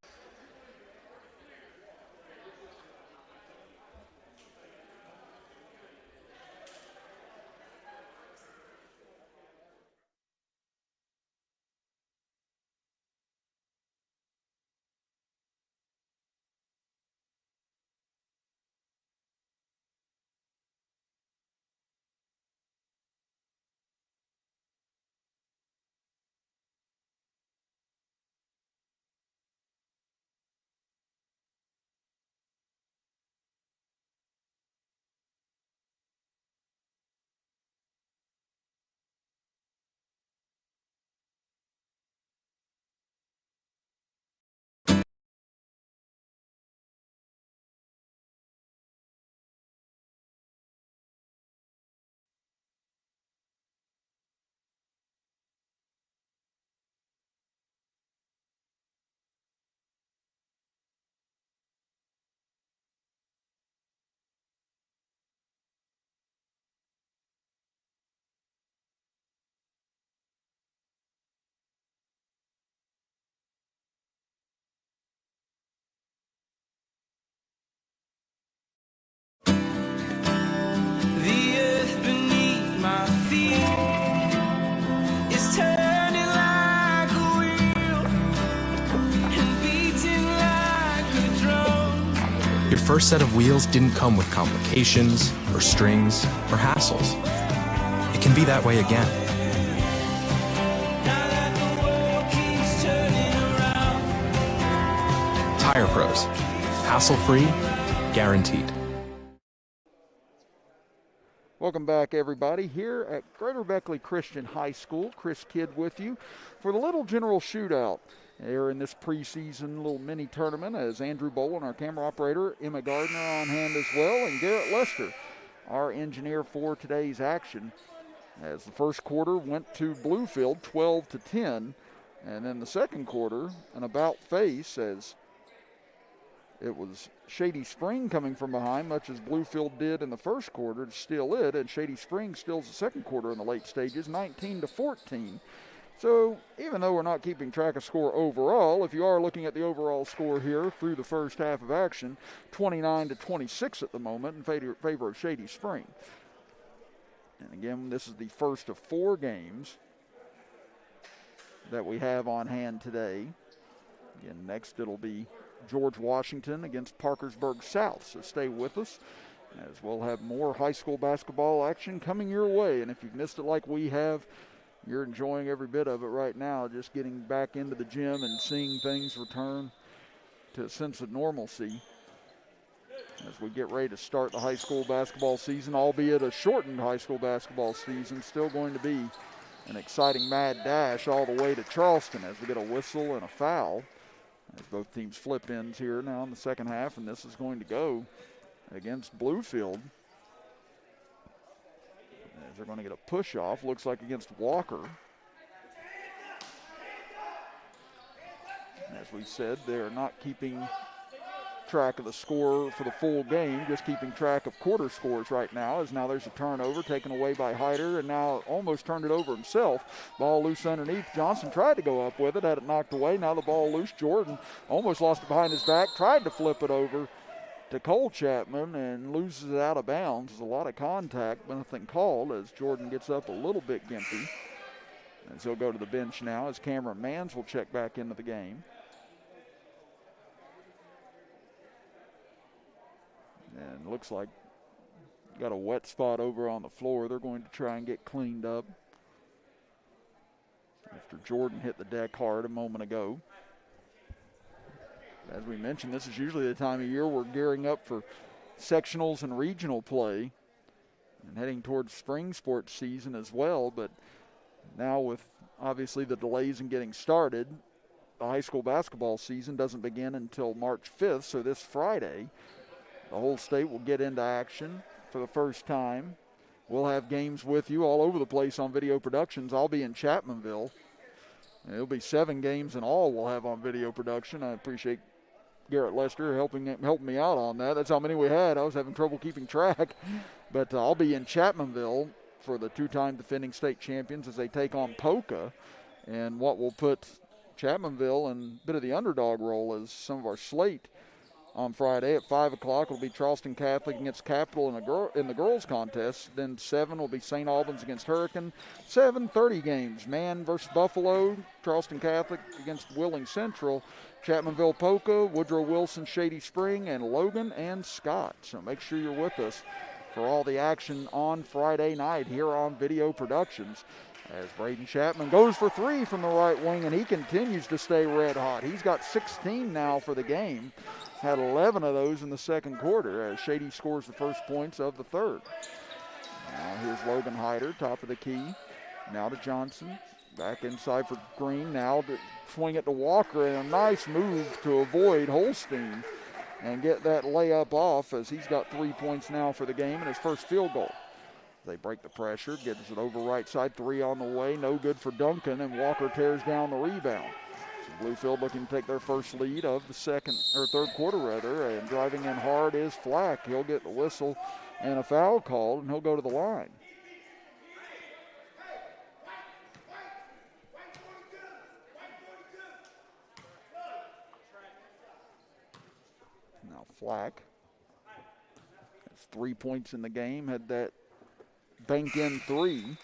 The earth beneath my feet is turning like a wheel and beating like a drum. Your first set of wheels didn't come with complications or strings or hassles. can be that way again. Now that the world keeps turning around. Tire Pros. Hassle-free, guaranteed. Welcome back, everybody, here at Greater Beckley Christian High School. Chris Kidd with you for the Little General Shootout here in this preseason little mini tournament, as Andrew Bolin, our camera operator, Emma Gardner on hand as well, and Garrett Lester, our engineer for today's action. As the first quarter went to Bluefield 12-10, and then the second quarter, an about face, as it was Shady Spring coming from behind, much as Bluefield did in the first quarter to steal it, and Shady Spring steals the second quarter in the late stages, 19-14. So even though we're not keeping track of score overall, if you are looking at the overall score here through the first half of action, 29-26 at the moment in favor of Shady Spring. And again, this is the first of 4 games that we have on hand today. Again, next it'll be George Washington against Parkersburg South. So stay with us, as we'll have more high school basketball action coming your way. And if you've missed it like we have, you're enjoying every bit of it right now, just getting back into the gym and seeing things return to a sense of normalcy as we get ready to start the high school basketball season, albeit a shortened high school basketball season. Still going to be an exciting mad dash all the way to Charleston as we get a whistle and a foul, as both teams flip ends here now in the second half, and this is going to go against Bluefield. As they're going to get a push off, looks like against Walker. As we said, they're not keeping track of the score for the full game, just keeping track of quarter scores right now, as now there's a turnover taken away by Hyder, and now almost turned it over himself. Ball loose underneath. Johnson tried to go up with it, had it knocked away. Now the ball loose. Jordan almost lost it behind his back, tried to flip it over to Cole Chapman and loses it out of bounds. There's a lot of contact, but nothing called, as Jordan gets up a little bit gimpy. And so he'll go to the bench now as Cameron Mans will check back into the game. And looks like got a wet spot over on the floor. They're going to try and get cleaned up after Jordan hit the deck hard a moment ago. As we mentioned, this is usually the time of year we're gearing up for sectionals and regional play and heading towards spring sports season as well. But now with obviously the delays in getting started, the high school basketball season doesn't begin until March 5th, so this Friday the whole state will get into action for the first time. We'll have games with you all over the place on Video Productions. I'll be in Chapmanville. It'll be 7 games in all we'll have on video production. I appreciate Garrett Lester helping me out on that. That's how many we had. I was having trouble keeping track. But I'll be in Chapmanville for the 2-time defending state champions as they take on Polka. And what will put Chapmanville in a bit of the underdog role is some of our slate on Friday at 5 o'clock will be Charleston Catholic against Capital in the girls contest. Then 7 will be St. Albans against Hurricane. 7:30 games, Man versus Buffalo, Charleston Catholic against Willing Central, Chapmanville Polka, Woodrow Wilson, Shady Spring, and Logan and Scott. So make sure you're with us for all the action on Friday night here on Video Productions. As Braden Chapman goes for 3 from the right wing, and he continues to stay red hot. He's got 16 now for the game. Had 11 of those in the second quarter as Shady scores the first points of the third. Now here's Logan Hyder, top of the key. Now to Johnson. Back inside for Green. Now to swing it to Walker, and a nice move to avoid Holstein and get that layup off, as he's got 3 points now for the game and his first field goal. They break the pressure, gets it over right side, 3 on the way, no good for Duncan, and Walker tears down the rebound. So Bluefield looking to take their first lead of the third quarter rather, and driving in hard is Flack. He'll get the whistle and a foul called, and he'll go to the line. Now Flack has 3 points in the game, had that bank in 3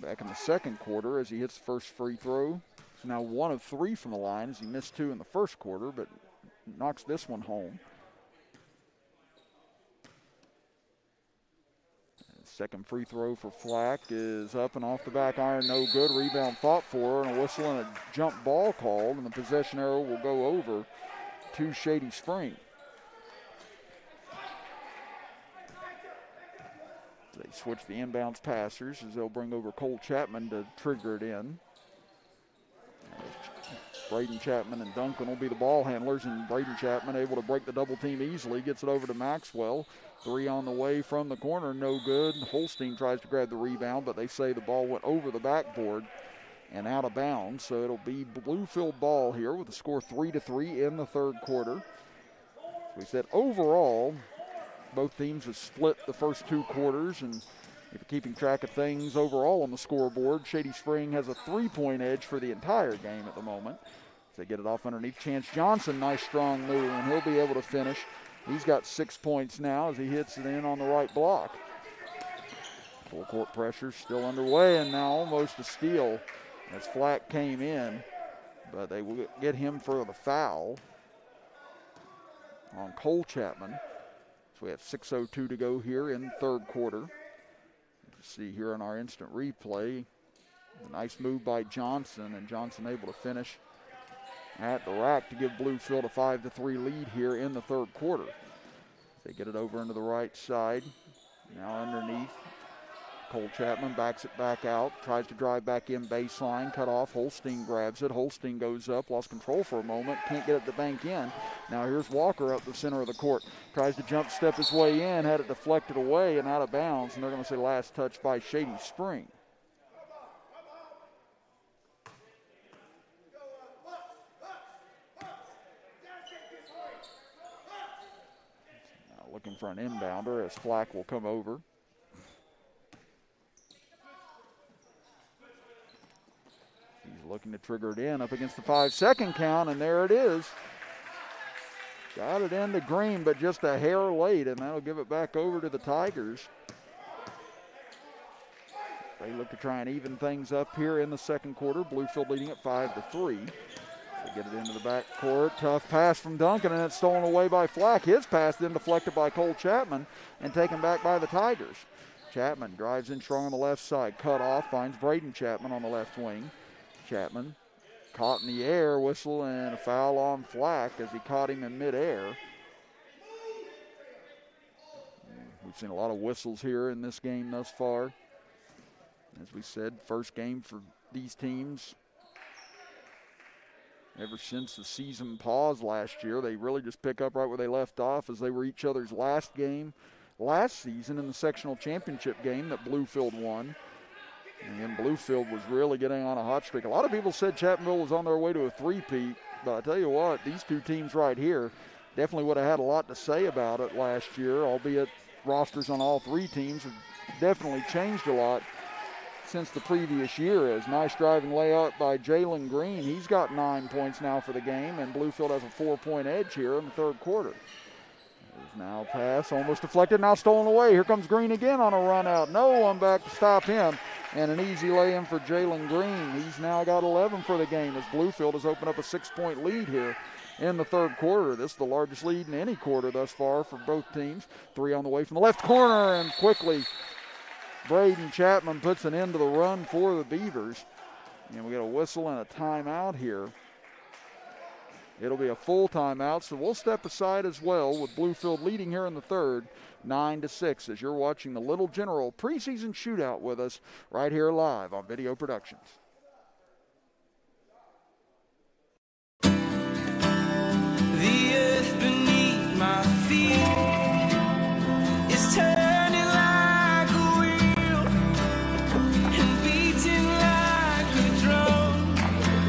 back in the second quarter as he hits the first free throw. He's now 1 of 3 from the line as he missed 2 in the first quarter, but knocks this one home. As Second free throw for Flack is up and off the back iron, no good. Rebound fought for, and a whistle and a jump ball called, and the possession arrow will go over to Shady Spring. They switch the inbounds passers as they'll bring over Cole Chapman to trigger it in. Braden Chapman and Duncan will be the ball handlers, and Braden Chapman able to break the double team easily, gets it over to Maxwell. Three on the way from the corner, no good. Holstein tries to grab the rebound, but they say the ball went over the backboard and out of bounds, so it'll be Bluefield ball here with the score 3-3 in the third quarter. We said overall, both teams have split the first two quarters, and if you're keeping track of things overall on the scoreboard, Shady Spring has a 3-point edge for the entire game at the moment. They get it off underneath. Chance Johnson, nice strong move, and he'll be able to finish. He's got 6 points now as he hits it in on the right block. Full court pressure still underway, and now almost a steal as Flack came in, but they will get him for the foul on Cole Chapman. So we have 6:02 to go here in the third quarter. See here in our instant replay, a nice move by Johnson, and Johnson able to finish at the rack to give Bluefield a 5-3 lead here in the third quarter. They get it over into the right side. Now underneath, Cole Chapman backs it back out, tries to drive back in baseline, cut off. Holstein grabs it. Holstein goes up, lost control for a moment, can't get it to bank in. Now here's Walker up the center of the court, tries to jump step his way in, had it deflected away and out of bounds, and they're going to say last touch by Shady Spring. Now looking for an inbounder as Flack will come over. He's looking to trigger it in up against the 5-second count, and there it is. Got it into Green, but just a hair late, and that'll give it back over to the Tigers. They look to try and even things up here in the second quarter. Bluefield leading at 5-3. They get it into the back court. Tough pass from Duncan, and it's stolen away by Flack. His pass then deflected by Cole Chapman and taken back by the Tigers. Chapman drives in strong on the left side. Cut off, finds Braden Chapman on the left wing. Chapman caught in the air, whistle, and a foul on Flack as he caught him in midair. We've seen a lot of whistles here in this game thus far. As we said, first game for these teams ever since the season pause last year. They really just pick up right where they left off, as they were each other's last game last season in the sectional championship game that Bluefield won. And Bluefield was really getting on a hot streak. A lot of people said Chapmanville was on their way to a three-peat, but I tell you what, these two teams right here definitely would have had a lot to say about it last year, albeit rosters on all three teams have definitely changed a lot since the previous year. As nice driving layout by Jalen Green. He's got 9 points now for the game, and Bluefield has a 4-point edge here in the third quarter. There's now a pass, almost deflected, now stolen away. Here comes Green again on a run out. No one back to stop him, and an easy lay-in for Jalen Green. He's now got 11 for the game as Bluefield has opened up a 6-point lead here in the third quarter. This is the largest lead in any quarter thus far for both teams. Three on the way from the left corner, and quickly Braden Chapman puts an end to the run for the Beavers. And we got a whistle and a timeout here. It'll be a full timeout, so we'll step aside as well with Bluefield leading here in the third, 9-6, as you're watching the Little General preseason shootout with us right here live on Video Productions. The earth beneath my feet is turning like a wheel and beating like a drum.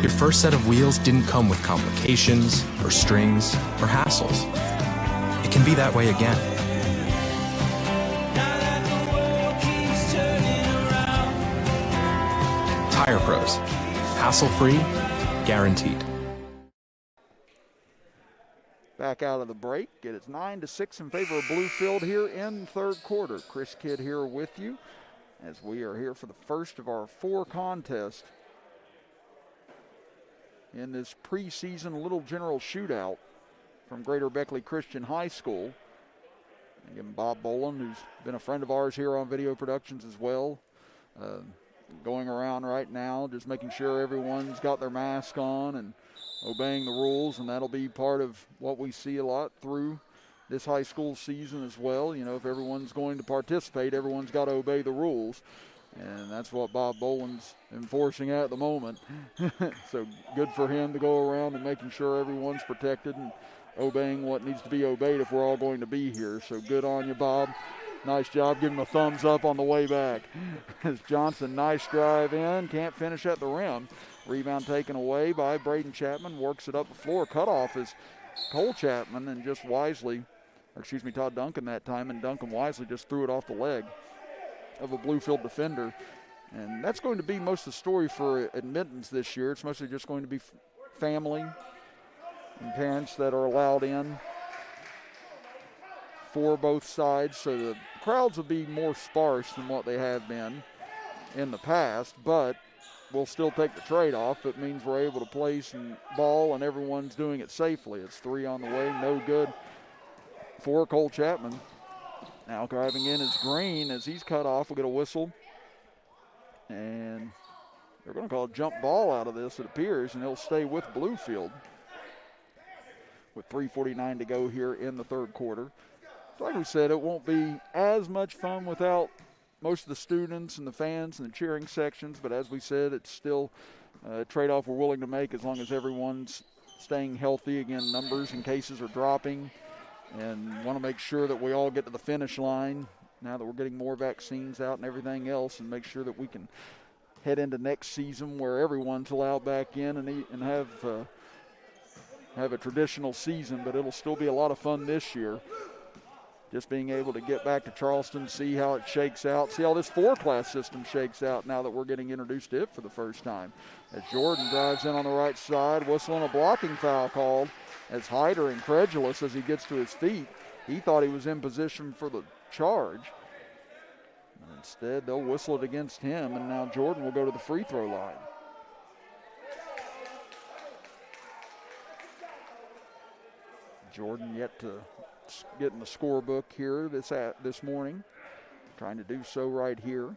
Your first set of wheels didn't come with complications, or strings, or hassles. It can be that way again. Now that the world keeps turning around. Tire Pros. Hassle-free, guaranteed. Back out of the break. It is 9-6 in favor of Bluefield here in the third quarter. Chris Kidd here with you as we are here for the first of our 4 contests in this preseason Little General shootout from Greater Beckley Christian High School. Again, Bob Boland, who's been a friend of ours here on Video Productions as well, going around right now, just making sure everyone's got their mask on and obeying the rules, and that'll be part of what we see a lot through this high school season as well. You know, if everyone's going to participate, everyone's got to obey the rules, and that's what Bob Boland's enforcing at the moment. So good for him to go around and making sure everyone's protected and obeying what needs to be obeyed if we're all going to be here. So good on you, Bob. Nice job. Give him a thumbs up on the way back. As Johnson, nice drive in, can't finish at the rim. Rebound taken away by Braden Chapman, works it up the floor. Cutoff is Cole Chapman, and just wisely, Todd Duncan that time, and Duncan wisely just threw it off the leg of a Bluefield defender. And that's going to be most of the story for admittance this year. It's mostly just going to be family and parents that are allowed in for both sides, so the crowds will be more sparse than what they have been in the past, but we'll still take the trade-off. It means we're able to play some ball and everyone's doing it safely. It's 3 on the way, no good for Cole Chapman. Now driving in is Green. As he's cut off, we'll get a whistle, and they're going to call a jump ball out of this, it appears, and he'll stay with Bluefield with 3:49 to go here in the third quarter. Like we said, it won't be as much fun without most of the students and the fans and the cheering sections, but as we said, it's still a trade-off we're willing to make as long as everyone's staying healthy. Again, numbers and cases are dropping, and want to make sure that we all get to the finish line now that we're getting more vaccines out and everything else, and make sure that we can head into next season where everyone's allowed back in and have a traditional season. But it'll still be a lot of fun this year. Just being able to get back to Charleston, see how it shakes out, see how this 4-class system shakes out now that we're getting introduced to it for the first time. As Jordan drives in on the right side, whistling a blocking foul called, as Hyder, incredulous as he gets to his feet. He thought he was in position for the charge. Instead, they'll whistle it against him, and now Jordan will go to the free throw line. Jordan yet to get in the scorebook here this morning. Trying to do so right here.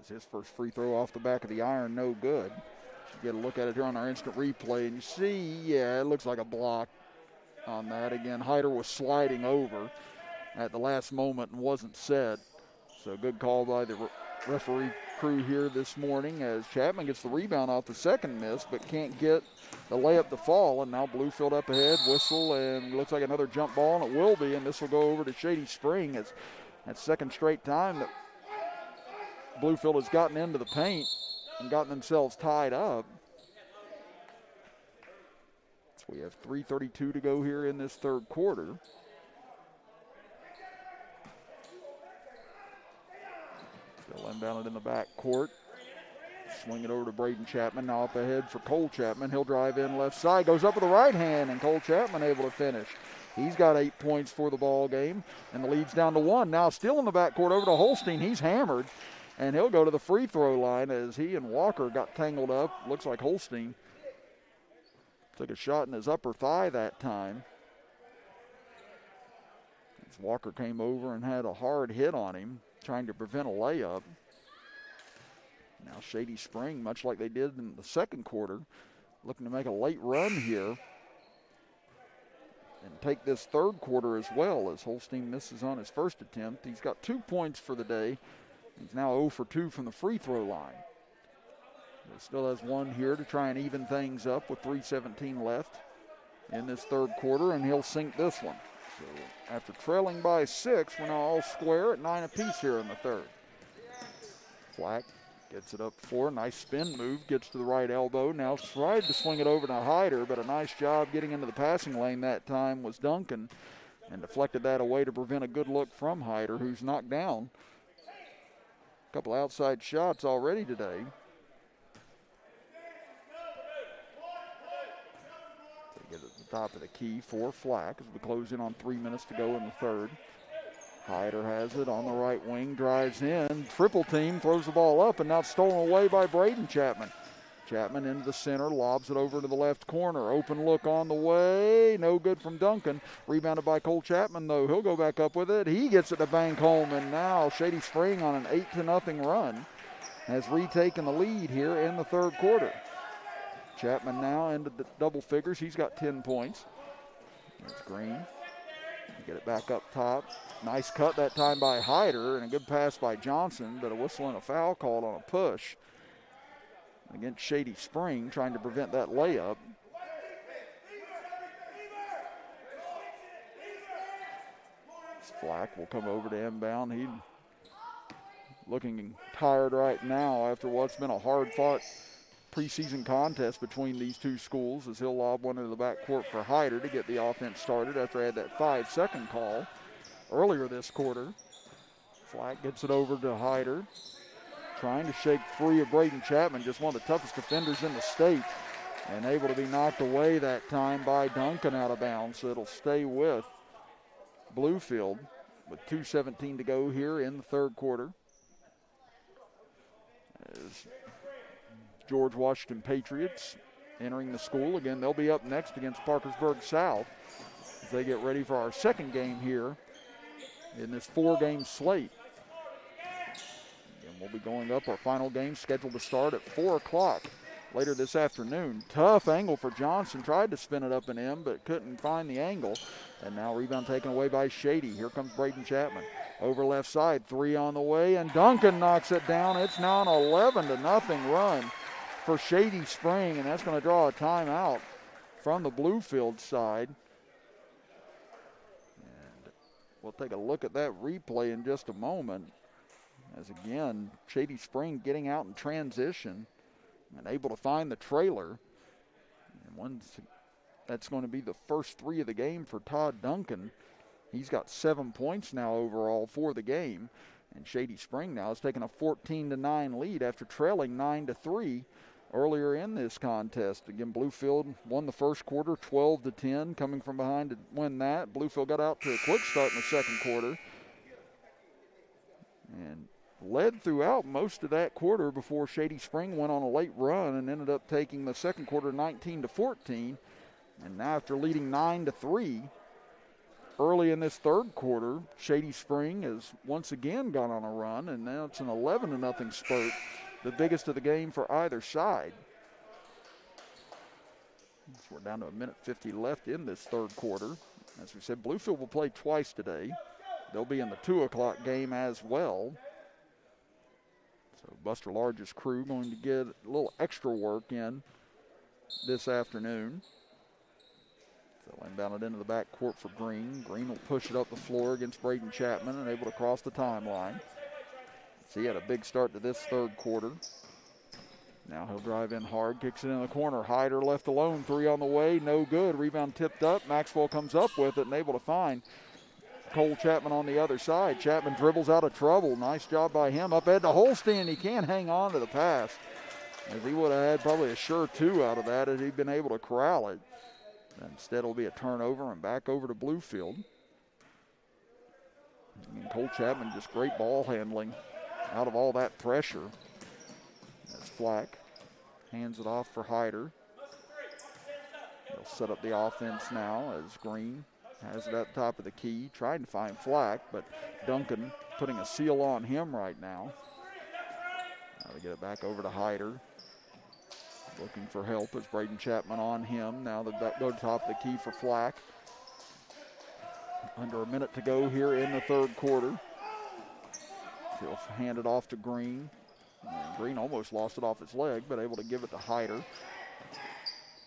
As his first free throw off the back of the iron, no good. You get a look at it here on our instant replay, and you see, yeah, it looks like a block on that. Again, Hyder was sliding over at the last moment and wasn't set. So good call by the referee crew here this morning, as Chapman gets the rebound off the second miss but can't get the layup to fall. And now Bluefield up ahead, whistle, and looks like another jump ball, and it will be, and this will go over to Shady Spring. As that's second straight time that Bluefield has gotten into the paint and gotten themselves tied up. So we have 3:32 to go here in this third quarter. They'll inbound it in the back court. Swing it over to Braden Chapman. Now up ahead for Cole Chapman. He'll drive in left side. Goes up with the right hand, and Cole Chapman able to finish. He's got 8 points for the ball game, and the lead's down to 1. Now still in the back court over to Holstein. He's hammered, and he'll go to the free throw line as he and Walker got tangled up. Looks like Holstein took a shot in his upper thigh that time. As Walker came over and had a hard hit on him, trying to prevent a layup. Now Shady Spring, much like they did in the second quarter, looking to make a late run here and take this third quarter as well, as Holstein misses on his first attempt. He's got 2 points for the day. He's now 0 for 2 from the free throw line. He still has one here to try and even things up with 3:17 left in this third quarter, and he'll sink this one. So after trailing by 6, we're now all square at 9 apiece here in the third. Flack gets it up 4. Nice spin move. Gets to the right elbow. Now tried to swing it over to Hyder, but a nice job getting into the passing lane that time was Duncan, and deflected that away to prevent a good look from Hyder, who's knocked down a couple outside shots already today. Get at the top of the key for Flack as we close in on 3 minutes to go in the third. Hyder has it on the right wing, drives in, triple team, throws the ball up, and now it's stolen away by Braden Chapman. Chapman into the center, lobs it over to the left corner. Open look on the way, no good from Duncan. Rebounded by Cole Chapman, though. He'll go back up with it. He gets it to bank home, and now Shady Spring on an 8-0 run has retaken the lead here in the third quarter. Chapman now into the double figures. He's got 10 points. There's Green. Get it back up top. Nice cut that time by Hyder, and a good pass by Johnson, but a whistle and a foul called on a push against Shady Spring, trying to prevent that layup. Flack will come over to inbound. He's looking tired right now after what's been a hard-fought preseason contest between these two schools, as he'll lob one into the backcourt for Hyder to get the offense started after I had that 5-second call earlier this quarter. Flack gets it over to Hyder, trying to shake free of Braden Chapman, just one of the toughest defenders in the state, and able to be knocked away that time by Duncan out of bounds, so it'll stay with Bluefield with 2:17 to go here in the third quarter. As George Washington Patriots entering the school. Again, they'll be up next against Parkersburg South as they get ready for our second game here in this 4-game slate. And we'll be going up. Our final game scheduled to start at 4 o'clock later this afternoon. Tough angle for Johnson. Tried to spin it up and in, but couldn't find the angle. And now rebound taken away by Shady. Here comes Braden Chapman. Over left side, 3 on the way, and Duncan knocks it down. It's now an 11-0 run for Shady Spring, and that's going to draw a timeout from the Bluefield side. And we'll take a look at that replay in just a moment, as again, Shady Spring getting out in transition and able to find the trailer. And that's going to be the first 3 of the game for Todd Duncan. He's got 7 points now overall for the game. And Shady Spring now has taken a 14-9 lead after trailing 9-3 earlier in this contest. Again, Bluefield won the first quarter 12-10, coming from behind to win that. Bluefield got out to a quick start in the second quarter and led throughout most of that quarter before Shady Spring went on a late run and ended up taking the second quarter 19-14. And now after leading 9-3 early in this third quarter, Shady Spring has once again gone on a run, and now it's an 11-0 spurt, the biggest of the game for either side. So we're down to 1:50 left in this third quarter. As we said, Bluefield will play twice today. They'll be in the 2 o'clock game as well. So Buster Large's crew going to get a little extra work in this afternoon. They'll inbound it into the backcourt for Green. Green will push it up the floor against Braden Chapman and able to cross the timeline. So he had a big start to this third quarter. Now he'll drive in hard, kicks it in the corner. Hyder left alone, 3 on the way, no good. Rebound tipped up. Maxwell comes up with it and able to find Cole Chapman on the other side. Chapman dribbles out of trouble. Nice job by him. Up ahead to Holstein. He can't hang on to the pass, as he would have had probably a sure 2 out of that had he been able to corral it. Instead, it'll be a turnover and back over to Bluefield. And Cole Chapman, just great ball handling out of all that pressure. That's Flack. Hands it off for Hyder. They'll set up the offense now as Green has it up top of the key, trying to find Flack, but Duncan putting a seal on him right now. Now they get it back over to Hyder. Looking for help as Braden Chapman on him. Now they go to top of the key for Flack. Under a minute to go here in the third quarter. He'll hand it off to Green. And Green almost lost it off his leg, but able to give it to Hyder.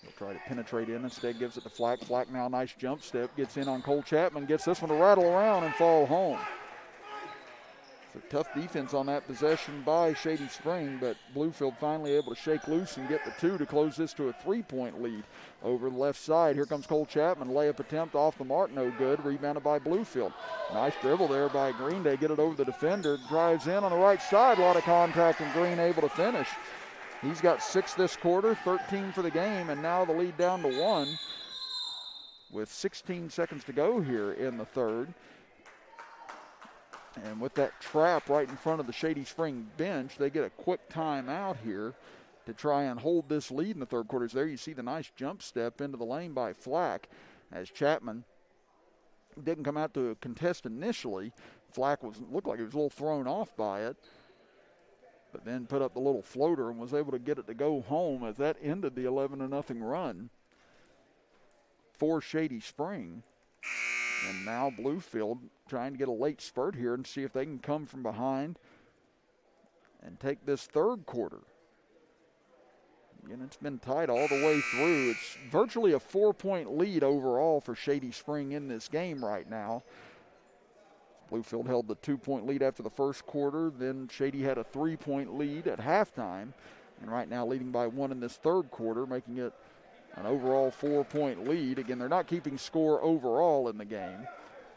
He'll try to penetrate in, instead gives it to Flack. Flack now, nice jump step, gets in on Cole Chapman, gets this one to rattle around and fall home. So tough defense on that possession by Shady Spring, but Bluefield finally able to shake loose and get the 2 to close this to a 3-point lead. Over the left side, here comes Cole Chapman. Layup attempt off the mark, no good. Rebounded by Bluefield. Nice dribble there by Green. They get it over the defender. Drives in on the right side. A lot of contact, and Green able to finish. He's got 6 this quarter, 13 for the game, and now the lead down to 1 with 16 seconds to go here in the third. And with that trap right in front of the Shady Spring bench, they get a quick timeout here to try and hold this lead in the third quarter. So there you see the nice jump step into the lane by Flack as Chapman didn't come out to contest initially. Flack looked like he was a little thrown off by it, but then put up the little floater and was able to get it to go home as that ended the 11-0 run for Shady Spring. And now Bluefield trying to get a late spurt here and see if they can come from behind and take this third quarter. Again, it's been tight all the way through. It's virtually a 4-point lead overall for Shady Spring in this game right now. Bluefield held the 2-point lead after the first quarter. Then Shady had a 3-point lead at halftime. And right now leading by 1 in this third quarter, making it an overall 4-point lead. Again, they're not keeping score overall in the game,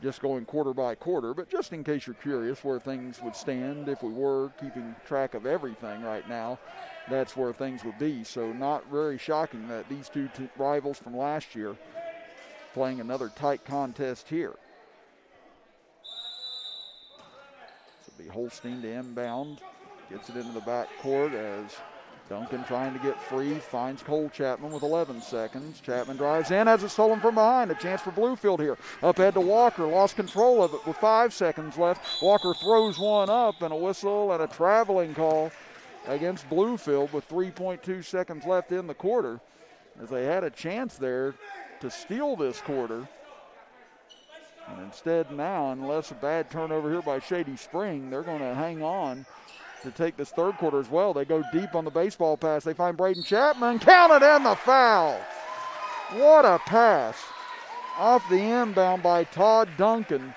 just going quarter by quarter. But just in case you're curious where things would stand if we were keeping track of everything right now, that's where things would be. So not very shocking that these two rivals from last year playing another tight contest here. So it'll be Holstein to inbound, gets it into the back court as Duncan trying to get free, finds Cole Chapman with 11 seconds. Chapman drives in, has it stolen from behind. A chance for Bluefield here. Up ahead to Walker, lost control of it with 5 seconds left. Walker throws one up and a whistle and a traveling call against Bluefield with 3.2 seconds left in the quarter, as they had a chance there to steal this quarter. And instead now, unless a bad turnover here by Shady Spring, they're going to hang on to take this third quarter as well. They go deep on the baseball pass. They find Braden Chapman, counted and the foul. What a pass off the inbound by Todd Duncan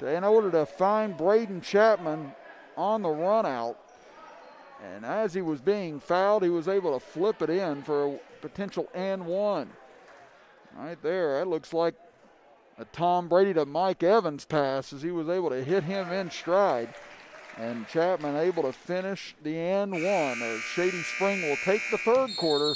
in order to find Braden Chapman on the run out. And as he was being fouled, he was able to flip it in for a potential and one. Right there, that looks like a Tom Brady to Mike Evans pass as he was able to hit him in stride. And Chapman able to finish the and one as Shady Spring will take the third quarter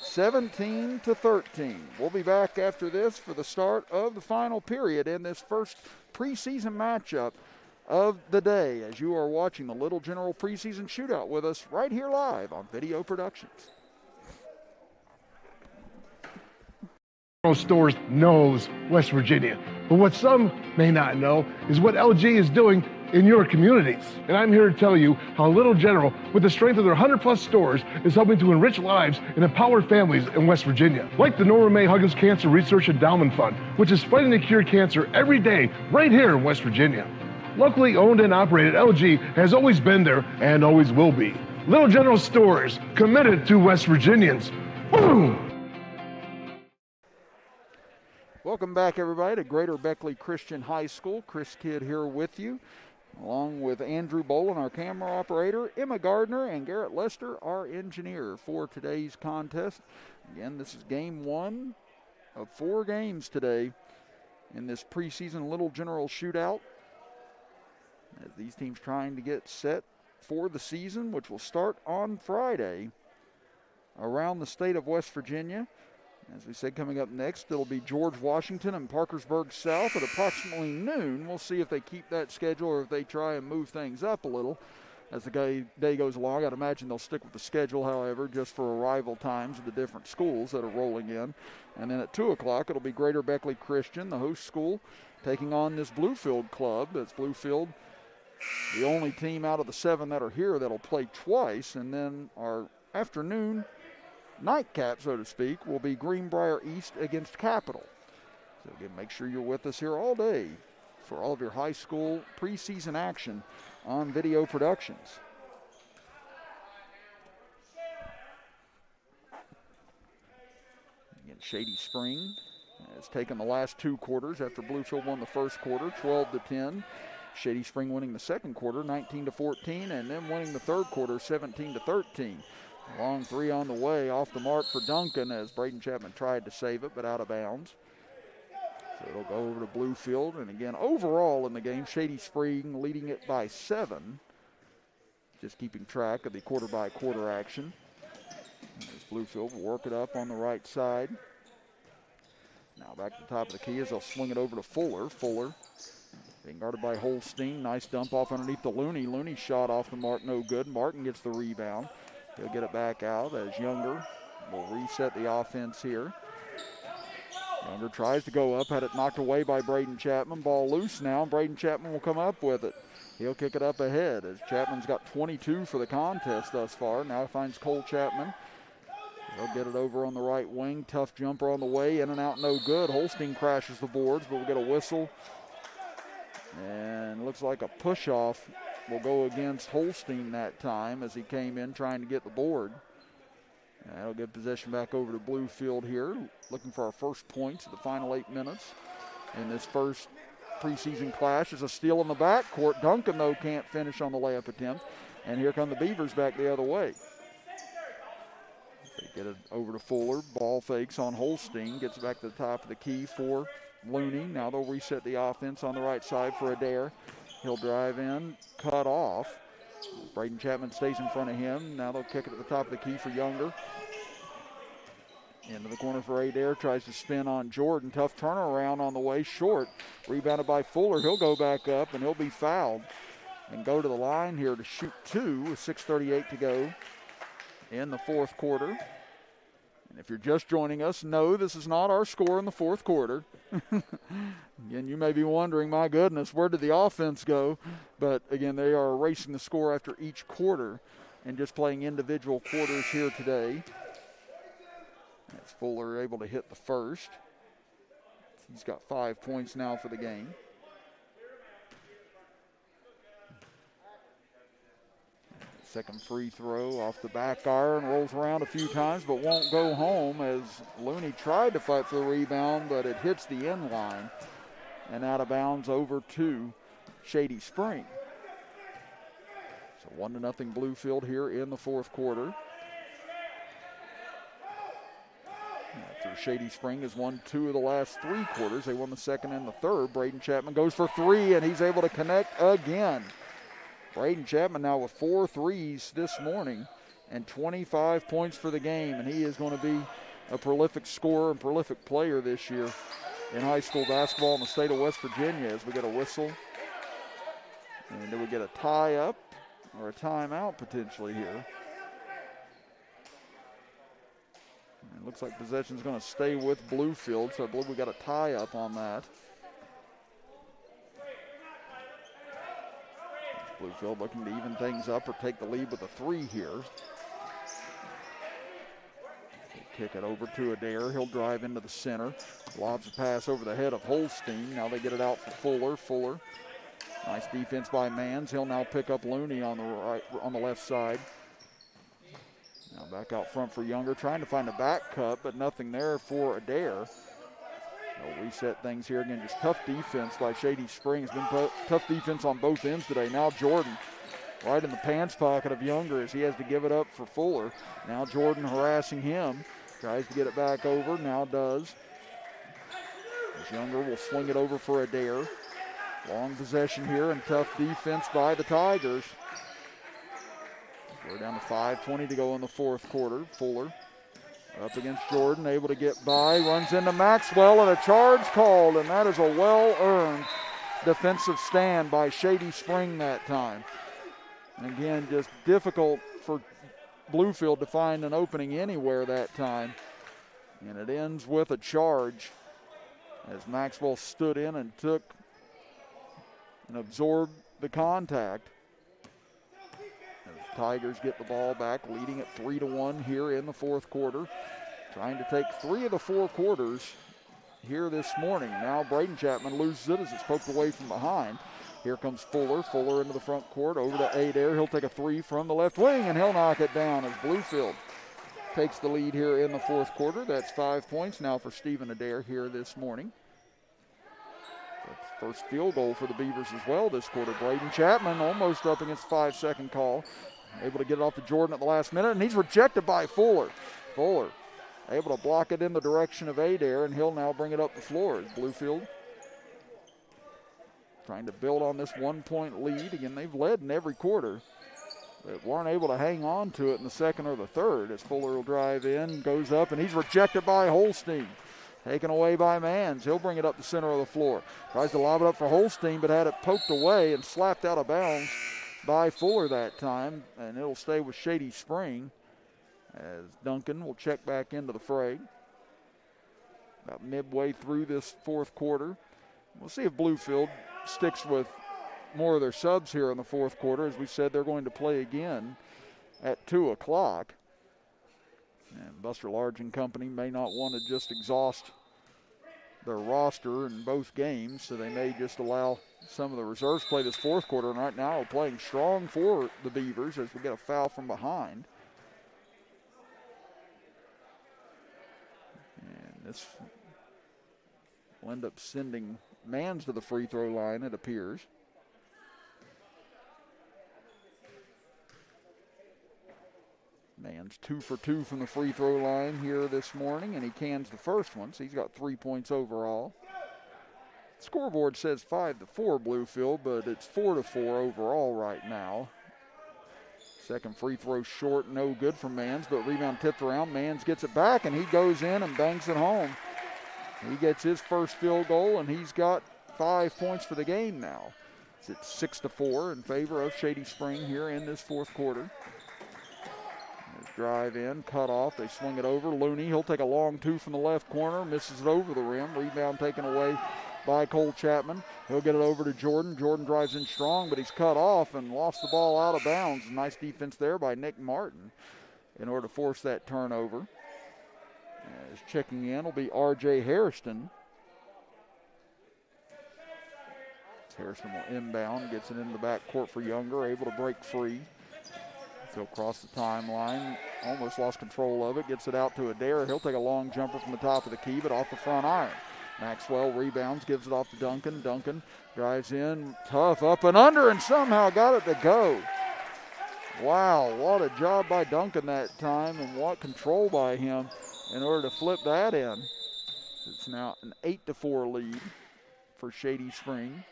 17-13. We'll be back after this for the start of the final period in this first preseason matchup of the day, as you are watching the Little General preseason shootout with us right here live on Video Productions. Stores knows West Virginia, but what some may not know is what LG is doing in your communities. And I'm here to tell you how Little General, with the strength of their 100+ stores, is helping to enrich lives and empower families in West Virginia. Like the Norma May Huggins Cancer Research Endowment Fund, which is fighting to cure cancer every day right here in West Virginia. Locally owned and operated, LG has always been there and always will be. Little General stores, committed to West Virginians. Boom! Welcome back, everybody, to Greater Beckley Christian High School. Chris Kidd here with you, along with Andrew Bolin, our camera operator, Emma Gardner, and Garrett Lester, our engineer, for today's contest. Again, this is game 1 of 4 games today in this preseason Little General shootout, as these teams trying to get set for the season, which will start on Friday around the state of West Virginia. As we said, coming up next, it'll be George Washington and Parkersburg South at approximately noon. We'll see if they keep that schedule or if they try and move things up a little as the day goes along. I'd imagine they'll stick with the schedule, however, just for arrival times of the different schools that are rolling in. And then at 2 o'clock, it'll be Greater Beckley Christian, the host school, taking on this Bluefield club. That's Bluefield, the only team out of the 7 that are here that'll play twice. And then our afternoon nightcap, so to speak, will be Greenbrier East against Capital. So again, make sure you're with us here all day for all of your high school preseason action on Video Productions. Again, Shady Spring has taken the last 2 quarters after Bluefield won the first quarter, 12-10. Shady Spring winning the second quarter, 19-14, and then winning the third quarter, 17-13. Long 3 on the way, off the mark for Duncan as Braden Chapman tried to save it, but out of bounds. So it'll go over to Bluefield. And again, overall in the game, Shady Spring leading it by 7. Just keeping track of the quarter-by-quarter action. As Bluefield will work it up on the right side. Now back to the top of the key as they'll swing it over to Fuller. Fuller Being guarded by Holstein. Nice dump off underneath the Looney. Looney shot off the mark, no good. Martin gets the rebound. He'll get it back out as Younger will reset the offense here. Younger tries to go up, had it knocked away by Braden Chapman. Ball loose now. Braden Chapman will come up with it. He'll kick it up ahead as Chapman's got 22 for the contest thus far. Now finds Cole Chapman. He'll get it over on the right wing. Tough jumper on the way. In and out, no good. Holstein crashes the boards, but we'll get a whistle. And looks like a push-off will go against Holstein that time as he came in trying to get the board. That'll get possession back over to Bluefield here, looking for our first points of the final 8 minutes. In this first preseason clash is a steal in the backcourt. Duncan, though, can't finish on the layup attempt. And here come the Beavers back the other way. They get it over to Fuller. Ball fakes on Holstein. Gets it back to the top of the key for Looney. Now they'll reset the offense on the right side for Adair. He'll drive in, cut off. Braden Chapman stays in front of him. Now they'll kick it at the top of the key for Younger. Into the corner for Adair. Tries to spin on Jordan. Tough turnaround on the way. Short. Rebounded by Fuller. He'll go back up and he'll be fouled. And go to the line here to shoot two with 6:38 to go in the fourth quarter. And if you're just joining us, no, this is not our score in the fourth quarter. Again, you may be wondering, my goodness, where did the offense go? But again, they are erasing the score after each quarter and just playing individual quarters here today. As Fuller able to hit the first. He's got 5 points now for the game. Second free throw off the back iron, rolls around a few times but won't go home as Looney tried to fight for the rebound, but it hits the end line and out of bounds over to Shady Spring. So 1-0 Bluefield here in the fourth quarter. After Shady Spring has won 2 of the last 3 quarters, they won the second and the third. Braden Chapman goes for 3 and he's able to connect again. Braden Chapman now with 4 threes this morning and 25 points for the game, and he is going to be a prolific scorer and prolific player this year in high school basketball in the state of West Virginia as we get a whistle. And do we get a tie-up or a timeout potentially here? And it looks like possession is going to stay with Bluefield, so I believe we got a tie-up on that. Bluefield looking to even things up or take the lead with a 3 here. Kick it over to Adair. He'll drive into the center. Lobs a pass over the head of Holstein. Now they get it out for Fuller. Fuller. Nice defense by Mans. He'll now pick up Looney on the left side. Now back out front for Younger. Trying to find a back cut, but nothing there for Adair. They'll reset things here again. Just tough defense by Shady Spring. It's been tough defense on both ends today. Now Jordan right in the pants pocket of Younger as he has to give it up for Fuller. Now Jordan harassing him. Tries to get it back over. Now does. As Younger will swing it over for Adair. Long possession here and tough defense by the Tigers. We're down to 5:20 to go in the fourth quarter. Fuller up against Jordan, able to get by, runs into Maxwell, and a charge called, and that is a well-earned defensive stand by Shady Spring that time. And again, just difficult for Bluefield to find an opening anywhere that time. And it ends with a charge as Maxwell stood in and took and absorbed the contact. Tigers get the ball back, leading at 3-1 here in the fourth quarter. Trying to take 3 of the 4 quarters here this morning. Now Braden Chapman loses it as it's poked away from behind. Here comes Fuller. Fuller into the front court, over to Adair. He'll take a 3 from the left wing, and he'll knock it down as Bluefield takes the lead here in the fourth quarter. That's 5 points now for Stephen Adair here this morning. That's first field goal for the Beavers as well this quarter. Braden Chapman almost up against 5-second call. Able to get it off to Jordan at the last minute, and he's rejected by Fuller. Fuller able to block it in the direction of Adair, and he'll now bring it up the floor as Bluefield trying to build on this 1-point lead. Again, they've led in every quarter, but weren't able to hang on to it in the second or the third as Fuller will drive in, goes up, and he's rejected by Holstein. Taken away by Mans. He'll bring it up the center of the floor. Tries to lob it up for Holstein, but had it poked away and slapped out of bounds by Fuller that time. And it'll stay with Shady Spring as Duncan will check back into the fray. About midway through this fourth quarter. We'll see if Bluefield sticks with more of their subs here in the fourth quarter. As we said, they're going to play again at 2 o'clock. And Buster Large and company may not want to just exhaust their roster in both games, so they may just allow some of the reserves play this fourth quarter. And right now, we're playing strong for the Beavers as we get a foul from behind. And this will end up sending Mans to the free throw line, it appears. Mans 2 for 2 from the free throw line here this morning, and he cans the first one, so he's got 3 points overall. Scoreboard says 5-4 Bluefield, but it's 4-4 overall right now. Second free throw short, no good from Mans, but rebound tipped around. Mans gets it back, and he goes in and banks it home. He gets his first field goal, and he's got 5 points for the game now. It's 6-4 in favor of Shady Spring here in this fourth quarter. Drive in, cut off, they swing it over. Looney, he'll take a long two from the left corner, misses it over the rim. Rebound taken away by Cole Chapman. He'll get it over to Jordan. Jordan drives in strong, but he's cut off and lost the ball out of bounds. Nice defense there by Nick Martin in order to force that turnover. As checking in will be R.J. Hairston. Hairston will inbound, gets it into the backcourt for Younger, able to break free. He'll cross the timeline, almost lost control of it, gets it out to Adair. He'll take a long jumper from the top of the key, but off the front iron. Maxwell rebounds, gives it off to Duncan. Duncan drives in, tough, up and under, and somehow got it to go. Wow, what a job by Duncan that time, and what control by him in order to flip that in. It's now an 8-4 lead for Shady Spring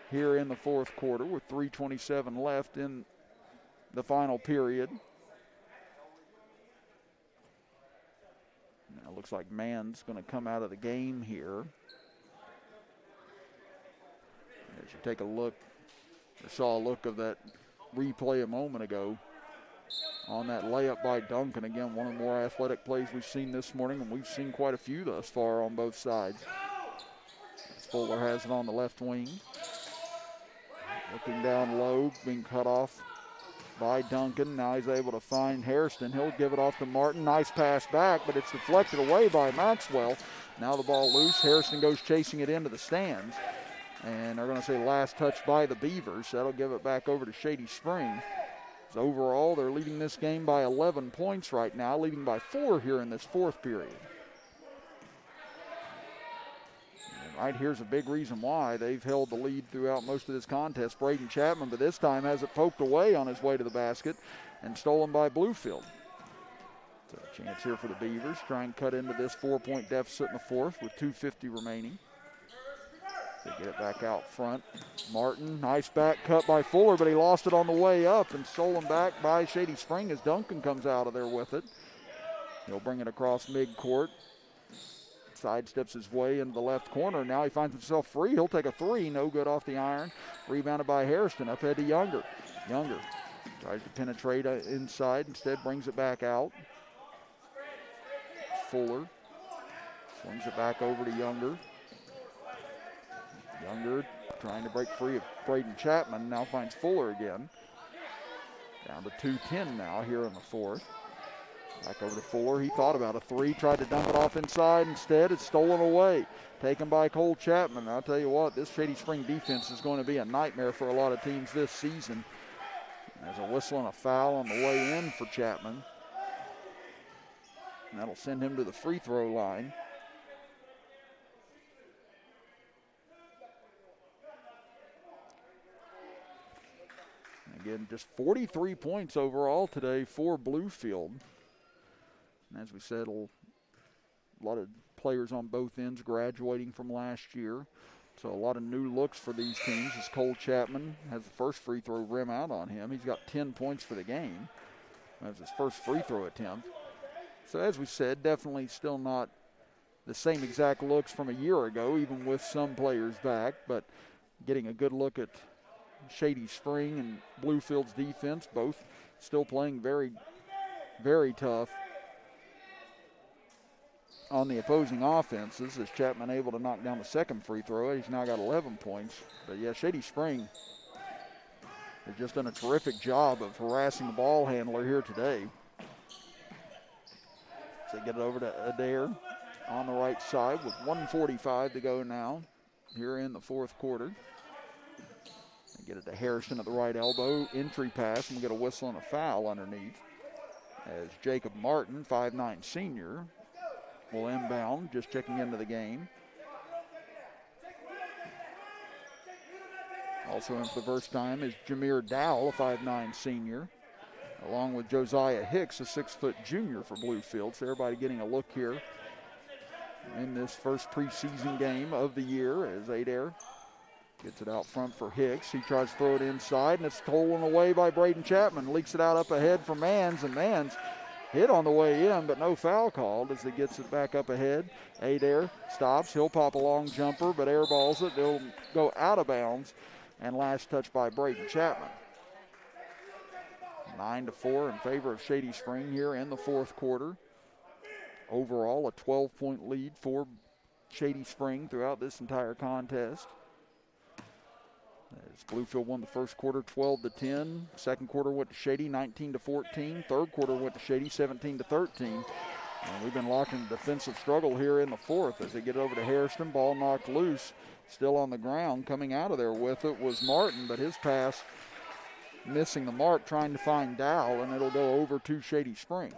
here in the fourth quarter with 3:27 left in the final period. Now it looks like Mann's going to come out of the game here. As you take a look, I saw a look of that replay a moment ago on that layup by Duncan. Again, one of the more athletic plays we've seen this morning, and we've seen quite a few thus far on both sides. Fuller has it on the left wing. Looking down low, being cut off by Duncan. Now he's able to find Hairston. He'll give it off to Martin. Nice pass back, but it's deflected away by Maxwell. Now the ball loose. Hairston goes chasing it into the stands. And they're going to say last touch by the Beavers. That'll give it back over to Shady Spring. So overall, they're leading this game by 11 points right now, leading by 4 here in this fourth period. Right here's a big reason why they've held the lead throughout most of this contest. Braden Chapman, but this time has it poked away on his way to the basket and stolen by Bluefield. So a chance here for the Beavers. Try and cut into this 4-point deficit in the fourth with 2:50 remaining. They get it back out front. Martin, nice back cut by Fuller, but he lost it on the way up and stolen back by Shady Spring as Duncan comes out of there with it. He'll bring it across midcourt. Sidesteps his way into the left corner. Now he finds himself free. He'll take a three. No good off the iron. Rebounded by Hairston. Up ahead to Younger. Younger tries to penetrate inside. Instead brings it back out. Fuller swings it back over to Younger. Younger trying to break free of Braden Chapman. Now finds Fuller again. Down to 2:10 now here in the fourth. Back over to Fuller. He thought about a three, tried to dump it off inside. Instead, it's stolen away. Taken by Cole Chapman. I'll tell you what, this Shady Spring defense is going to be a nightmare for a lot of teams this season. There's a whistle and a foul on the way in for Chapman. And that'll send him to the free throw line. Again, just 43 points overall today for Bluefield. And as we said, a lot of players on both ends graduating from last year. So a lot of new looks for these teams as Cole Chapman has the first free throw rim out on him. He's got 10 points for the game. That's his first free throw attempt. So as we said, definitely still not the same exact looks from a year ago, even with some players back, but getting a good look at Shady Spring and Bluefield's defense, both still playing very, very tough on the opposing offenses, as Chapman able to knock down the second free throw. He's now got 11 points. But yeah, Shady Spring has just done a terrific job of harassing the ball handler here today. So they get it over to Adair on the right side with 1:45 to go now here in the fourth quarter. They get it to Harrison at the right elbow. Entry pass, and we get a whistle and a foul underneath, as Jacob Martin, 5'9" senior, will inbound, just checking into the game. Also in for the first time is Jameer Dowell, a 5'9" senior, along with Josiah Hicks, a 6-foot junior for Bluefield. So everybody getting a look here in this first preseason game of the year, as Adair gets it out front for Hicks. He tries to throw it inside, and it's stolen away by Braden Chapman. Leaks it out up ahead for Mans, and Mans hit on the way in, but no foul called as he gets it back up ahead. Adair stops. He'll pop a long jumper, but airballs it. It'll go out of bounds, and last touch by Braden Chapman. 9-4 in favor of Shady Spring here in the fourth quarter. Overall, a 12-point lead for Shady Spring throughout this entire contest. As Bluefield won the first quarter 12-10. Second quarter went to Shady 19-14. Third quarter went to Shady 17-13. And we've been locked in a defensive struggle here in the fourth as they get over to Harrison. Ball knocked loose. Still on the ground. Coming out of there with it was Martin, but his pass missing the mark, trying to find Dow, and it'll go over to Shady Spring.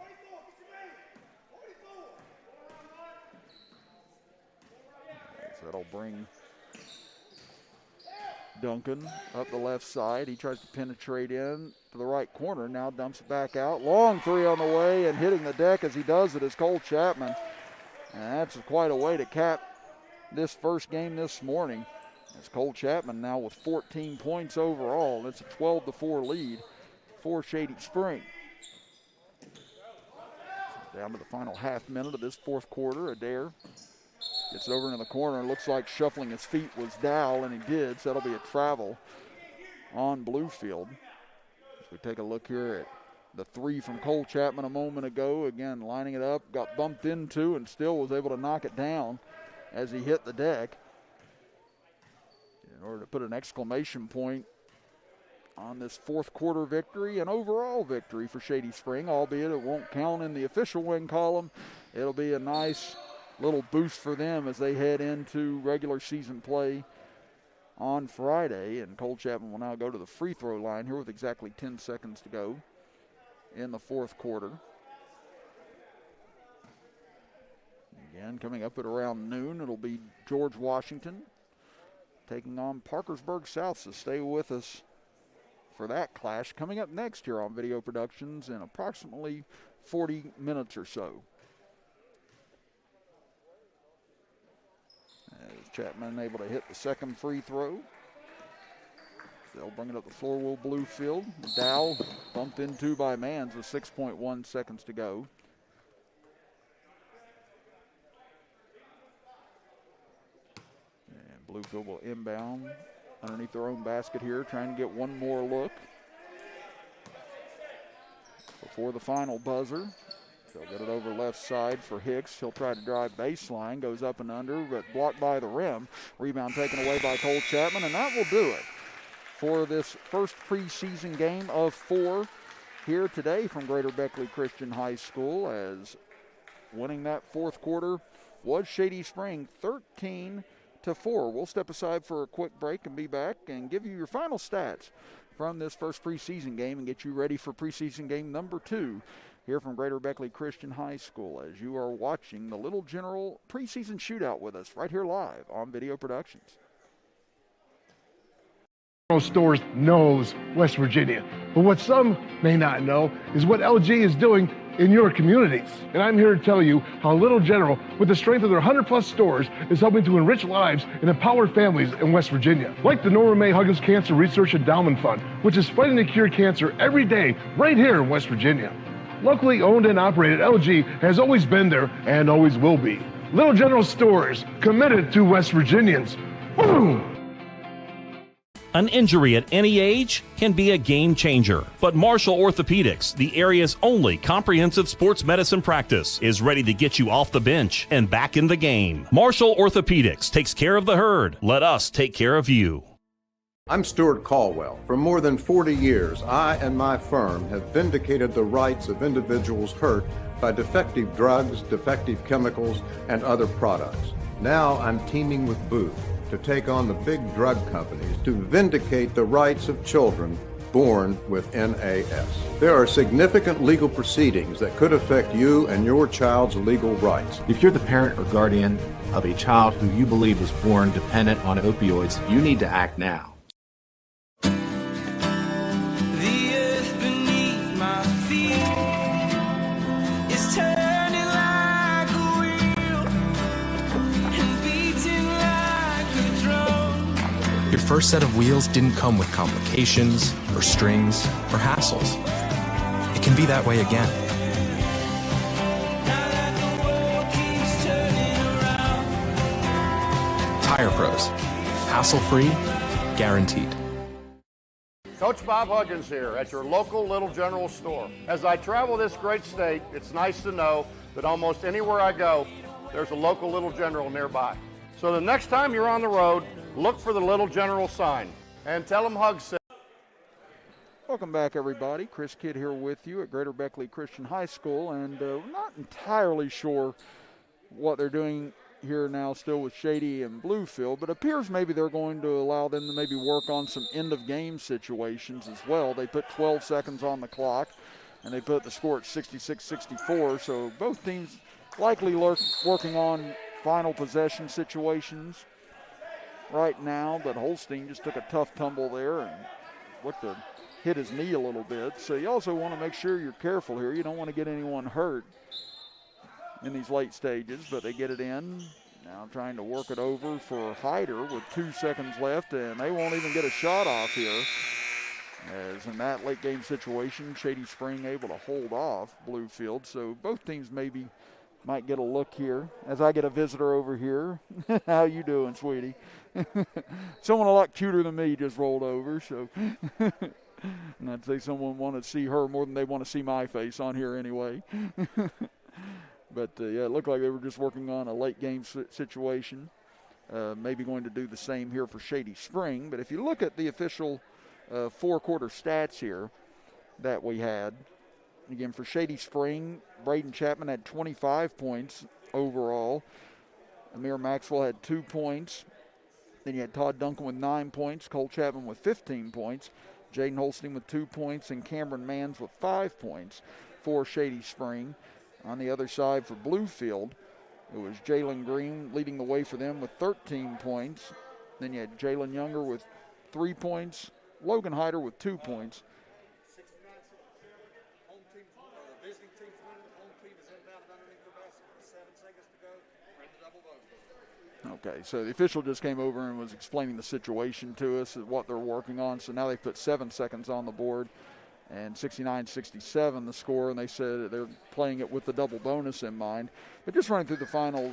So that'll bring Duncan up the left side. He tries to penetrate in to the right corner. Now dumps it back out. Long three on the way, and hitting the deck as he does it is Cole Chapman. And that's quite a way to cap this first game this morning. It's Cole Chapman now with 14 points overall. It's a 12-4 lead for Shady Spring. Down to the final half minute of this fourth quarter. Adair gets it over into the corner. Looks like shuffling his feet was Dow, and he did, so that'll be a travel on Bluefield. As we take a look here at the three from Cole Chapman a moment ago. Again, lining it up, got bumped into, and still was able to knock it down as he hit the deck, in order to put an exclamation point on this fourth quarter victory and overall victory for Shady Spring, albeit it won't count in the official win column. It'll be a nice little boost for them as they head into regular season play on Friday. And Cole Chapman will now go to the free throw line here with exactly 10 seconds to go in the fourth quarter. Again, coming up at around noon, it'll be George Washington taking on Parkersburg South, so stay with us for that clash coming up next here on Video Productions in approximately 40 minutes or so. As Chapman able to hit the second free throw. They'll bring it up the floor, will Bluefield. Dow bumped into by Mans with 6.1 seconds to go. Bluefield will inbound underneath their own basket here, trying to get one more look before the final buzzer. They'll get it over left side for Hicks. He'll try to drive baseline, goes up and under, but blocked by the rim. Rebound taken away by Cole Chapman, and that will do it for this first preseason game of 4 here today from Greater Beckley Christian High School, as winning that fourth quarter was Shady Spring 13-4. We'll step aside for a quick break and be back and give you your final stats from this first preseason game and get you ready for preseason game number 2 here from Greater Beckley Christian High School, as you are watching the Little General preseason shootout with us right here live on Video Productions. Stores knows West Virginia, but what some may not know is what LG is doing in your communities. And I'm here to tell you how Little General, with the strength of their 100+ stores, is helping to enrich lives and empower families in West Virginia. Like the Norma May Huggins Cancer Research Endowment Fund, which is fighting to cure cancer every day right here in West Virginia. Locally owned and operated, LG has always been there and always will be. Little General Stores, committed to West Virginians. Boom! An injury at any age can be a game changer, but Marshall Orthopedics, the area's only comprehensive sports medicine practice, is ready to get you off the bench and back in the game. Marshall Orthopedics takes care of the herd. Let us take care of you. I'm Stuart Caldwell. For more than 40 years, I and my firm have vindicated the rights of individuals hurt by defective drugs, defective chemicals, and other products. Now I'm teaming with Booth to take on the big drug companies to vindicate the rights of children born with NAS. There are significant legal proceedings that could affect you and your child's legal rights. If you're the parent or guardian of a child who you believe was born dependent on opioids, you need to act now. The earth beneath my feet is turning like a wheel and beating like a drum. Your first set of wheels didn't come with complications, or strings, or hassles. It can be that way again. Now that the world keeps turning around. Tire Pros. Hassle-free, guaranteed. Coach Bob Huggins here at your local Little General store. As I travel this great state, it's nice to know that almost anywhere I go, there's a local Little General nearby. So the next time you're on the road, look for the Little General sign and tell them Hug said. Welcome back, everybody. Chris Kidd here with you at Greater Beckley Christian High School, and we're not entirely sure what they're doing here now still with Shady and Bluefield, but appears maybe they're going to allow them to maybe work on some end-of-game situations as well. They put 12 seconds on the clock, and they put the score at 66-64, so both teams likely working on final possession situations right now, but Holstein just took a tough tumble there and looked to hit his knee a little bit. So you also want to make sure you're careful here. You don't want to get anyone hurt in these late stages, but they get it in. Now trying to work it over for Hyder with 2 seconds left, and they won't even get a shot off here. As in that late game situation, Shady Spring able to hold off Bluefield. So both teams maybe might get a look here. As I get a visitor over here. How you doing, sweetie? Someone a lot cuter than me just rolled over, so. And I'd say someone want to see her more than they want to see my face on here anyway. But, yeah, it looked like they were just working on a late-game situation. Maybe going to do the same here for Shady Spring. But if you look at the official four-quarter stats here that we had, again, for Shady Spring, Braden Chapman had 25 points overall. Amir Maxwell had 2 points. Then you had Todd Duncan with 9 points, Cole Chapman with 15 points, Jaden Holstein with 2 points, and Cameron Manns with 5 points for Shady Spring. On the other side for Bluefield, it was Jalen Green leading the way for them with 13 points. Then you had Jalen Younger with 3 points, Logan Hyder with 2 points. Okay, so the official just came over and was explaining the situation to us, what they're working on. So now they put 7 seconds on the board. And 69-67 the score, and they said they're playing it with the double bonus in mind. But just running through the final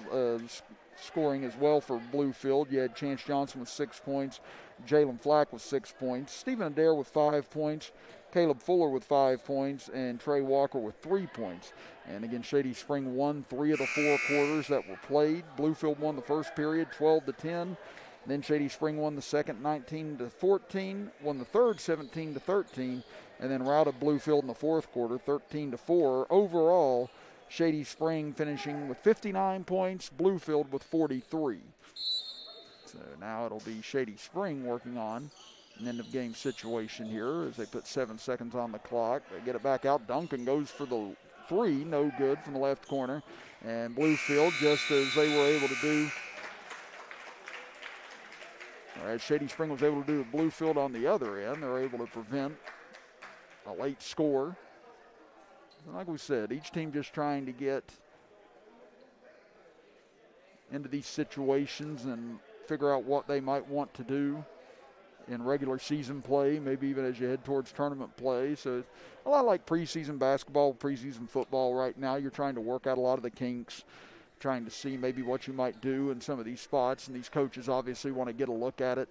scoring as well for Bluefield, you had Chance Johnson with 6 points, Jalen Flack with 6 points, Stephen Adair with 5 points, Caleb Fuller with 5 points, and Trey Walker with 3 points. And again, Shady Spring won 3 of the 4 quarters that were played. Bluefield won the first period 12-10. Then Shady Spring won the second 19-14, won the third 17-13, and then routed Bluefield in the fourth quarter 13-4. Overall, Shady Spring finishing with 59 points, Bluefield with 43. So now it'll be Shady Spring working on an end of game situation here as they put 7 seconds on the clock. They get it back out. Duncan goes for the 3, no good from the left corner. And Bluefield, just as they were able to do, as Shady Spring was able to do with Bluefield on the other end, they're able to prevent a late score. And like we said, each team just trying to get into these situations and figure out what they might want to do in regular season play, maybe even as you head towards tournament play. So a lot like preseason basketball, preseason football right now. You're trying to work out a lot of the kinks, trying to see maybe what you might do in some of these spots, and these coaches obviously want to get a look at it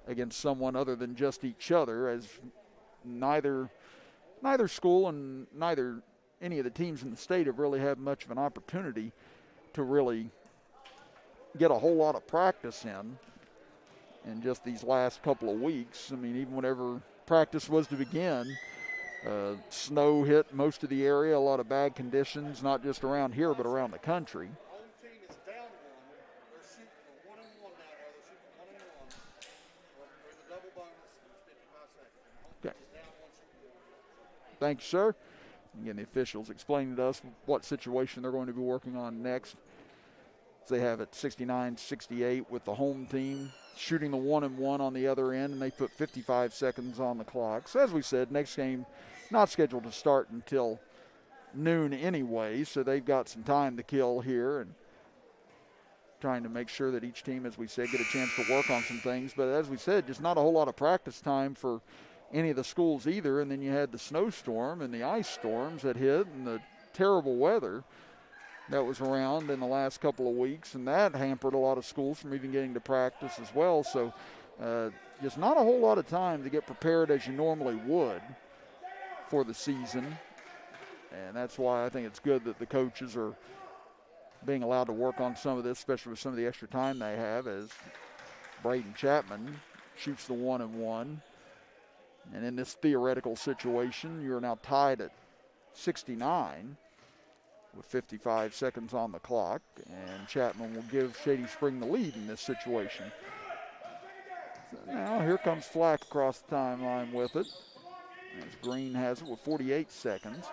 against someone other than just each other, as neither school and neither any of the teams in the state have really had much of an opportunity to really get a whole lot of practice in just these last couple of weeks. I mean, even whenever practice was to begin, snow hit most of the area, a lot of bad conditions, not just around here but around the country. Okay. Thank you, sir. Again, the officials explaining to us what situation they're going to be working on next. They have it 69-68 with the home team shooting the 1-and-1 on the other end, and they put 55 seconds on the clock. So as we said, next game not scheduled to start until noon anyway, so they've got some time to kill here and trying to make sure that each team, as we said, get a chance to work on some things. But as we said, just not a whole lot of practice time for any of the schools either. And then you had the snowstorm and the ice storms that hit and the terrible weather that was around in the last couple of weeks, and that hampered a lot of schools from even getting to practice as well. So just not a whole lot of time to get prepared as you normally would for the season. And that's why I think it's good that the coaches are being allowed to work on some of this, especially with some of the extra time they have, as Braden Chapman shoots the 1-and-1. And in this theoretical situation, you're now tied at 69 with 55 seconds on the clock, and Chapman will give Shady Spring the lead in this situation. So now here comes Flack across the timeline with it, as Green has it with 48 seconds.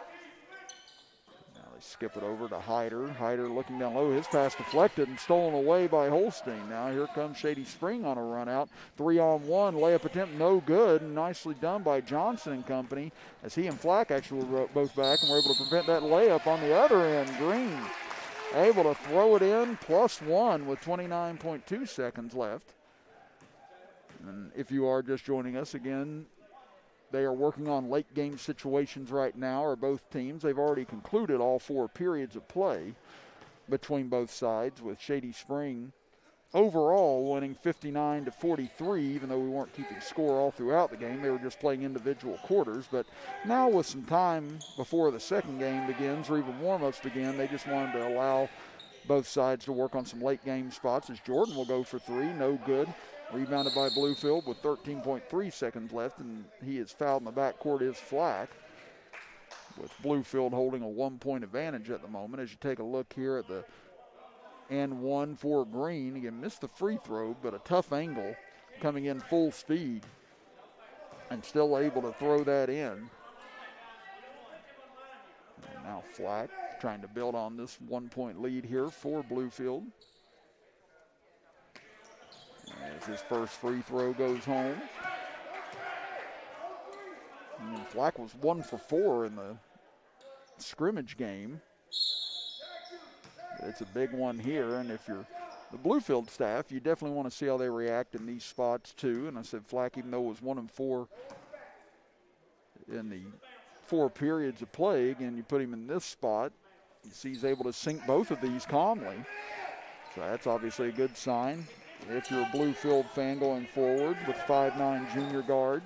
Now they skip it over to Hyder. Hyder looking down low. His pass deflected and stolen away by Holstein. Now here comes Shady Spring on a run out. 3-on-1 layup attempt, no good. And nicely done by Johnson and company, as he and Flack actually were both back and were able to prevent that layup on the other end. Green able to throw it in, +1 with 29.2 seconds left. And if you are just joining us again, they are working on late game situations right now, or both teams. They've already concluded all 4 periods of play between both sides, with Shady Spring overall winning 59-43, even though we weren't keeping score all throughout the game. They were just playing individual quarters. But now with some time before the second game begins, or even warm-ups begin, they just wanted to allow both sides to work on some late game spots, as Jordan will go for 3, no good. Rebounded by Bluefield with 13.3 seconds left, and he is fouled in the backcourt is Flack, with Bluefield holding a 1-point advantage at the moment. As you take a look here at the N1 for Green, again, missed the free throw, but a tough angle coming in full speed and still able to throw that in. And now Flack trying to build on this 1-point lead here for Bluefield, as his first free throw goes home. And Flack was 1 for 4 in the scrimmage game. It's a big one here, and if you're the Bluefield staff, you definitely want to see how they react in these spots too. And I said Flack, even though it was 1 and 4 in the 4 periods of play, again, you put him in this spot, you see he's able to sink both of these calmly. So that's obviously a good sign if you're a Bluefield fan going forward with 5'9" junior guard.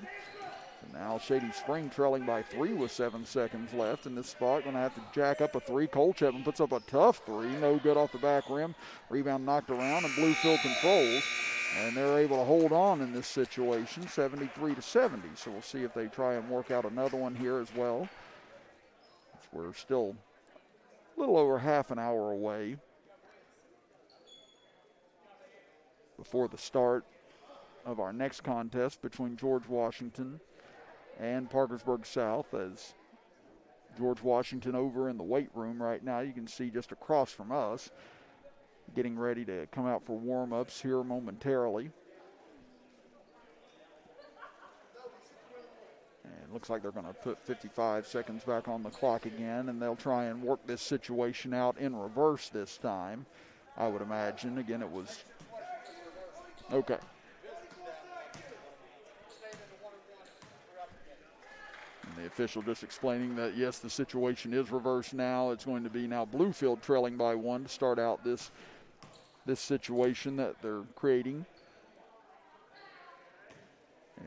And now Shady Spring trailing by 3 with 7 seconds left in this spot. Going to have to jack up a 3. Cole Chapman puts up a tough 3. No good off the back rim. Rebound knocked around, and Bluefield controls. And they're able to hold on in this situation, 73-70. So we'll see if they try and work out another one here as well. We're still a little over half an hour away before the start of our next contest between George Washington and Parkersburg South, as George Washington over in the weight room right now, you can see just across from us, getting ready to come out for warm-ups here momentarily. And it looks like they're going to put 55 seconds back on the clock again, and they'll try and work this situation out in reverse this time, I would imagine. Again, it was okay. And the official just explaining that, yes, the situation is reversed now. It's going to be now Bluefield trailing by 1 to start out this situation that they're creating.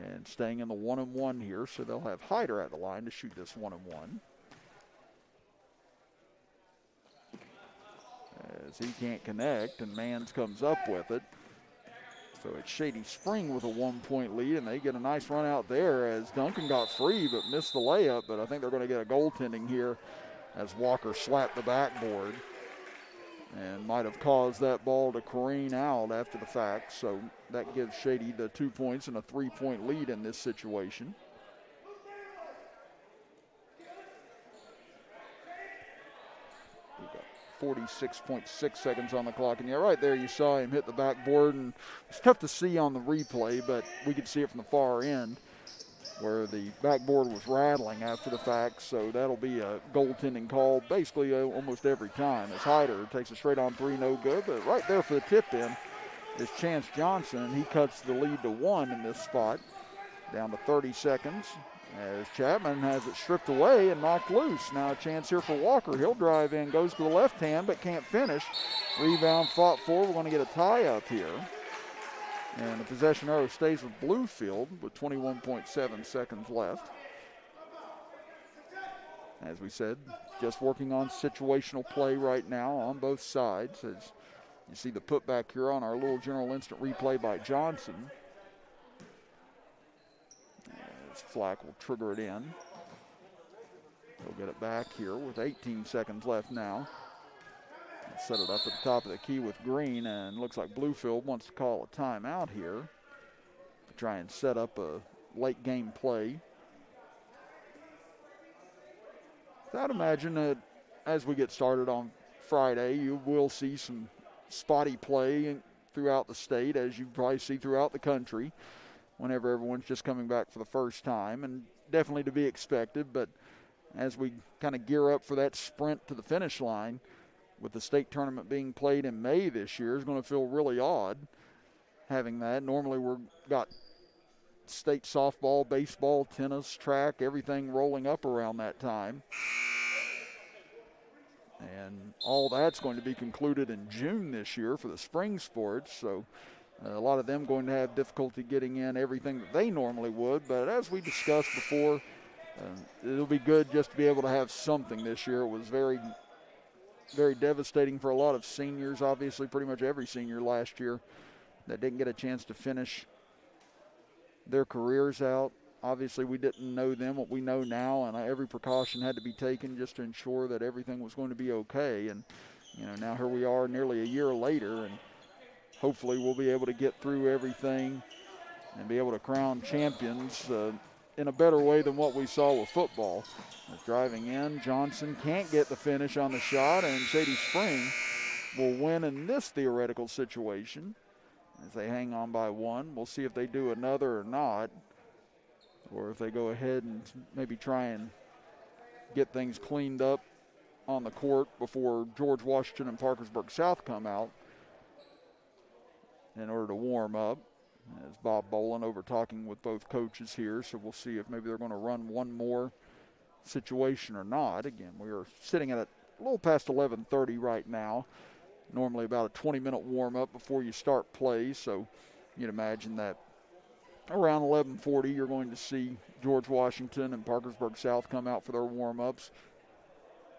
And staying in the 1-and-1 here, so they'll have Hyder at the line to shoot this 1-and-1. As he can't connect, and Mans comes up with it. So it's Shady Spring with a 1-point lead, and they get a nice run out there as Duncan got free but missed the layup. But I think they're going to get a goaltending here as Walker slapped the backboard and might have caused that ball to careen out after the fact. So that gives Shady the 2 points and a 3-point lead in this situation. We've got 46.6 seconds on the clock. And yeah, right there you saw him hit the backboard, and it's tough to see on the replay, but we could see it from the far end where the backboard was rattling after the fact. So that'll be a goaltending call basically almost every time as Hyder takes a straight on 3, no good. But right there for the tip in is Chance Johnson. He cuts the lead to 1 in this spot, down to 30 seconds. As Chapman has it stripped away and knocked loose. Now a chance here for Walker. He'll drive in, goes to the left hand, but can't finish. Rebound fought for. We're going to get a tie up here. And the possession arrow stays with Bluefield with 21.7 seconds left. As we said, just working on situational play right now on both sides. As you see the putback here on our Little General instant replay by Johnson. Flack will trigger it in. He'll get it back here with 18 seconds left now. Set it up at the top of the key with Green, and looks like Bluefield wants to call a timeout here to try and set up a late game play. So I'd imagine that as we get started on Friday, you will see some spotty play throughout the state, as you probably see throughout the country, whenever everyone's just coming back for the first time, and definitely to be expected. But as we kind of gear up for that sprint to the finish line, with the state tournament being played in May this year, is going to feel really odd having that. Normally we've got state softball, baseball, tennis, track, everything rolling up around that time. And all that's going to be concluded in June this year for the spring sports. So a lot of them going to have difficulty getting in everything that they normally would. But as we discussed before, it'll be good just to be able to have something this year. It was very, very devastating for a lot of seniors, obviously pretty much every senior last year that didn't get a chance to finish their careers out. Obviously we didn't know then what we know now, and every precaution had to be taken just to ensure that everything was going to be okay. And you know, now here we are nearly a year later, and hopefully we'll be able to get through everything and be able to crown champions in a better way than what we saw with football. Driving in, Johnson can't get the finish on the shot, and Shady Spring will win in this theoretical situation as they hang on by 1. We'll see if they do another or not, or if they go ahead and maybe try and get things cleaned up on the court before George Washington and Parkersburg South come out in order to warm up. As Bob Bolin over talking with both coaches here, so we'll see if maybe they're going to run one more situation or not. Again, we are sitting at a little past 11:30 right now. Normally about a 20-minute warm-up before you start play, so you'd imagine that around 11:40 you're going to see George Washington and Parkersburg South come out for their warm-ups.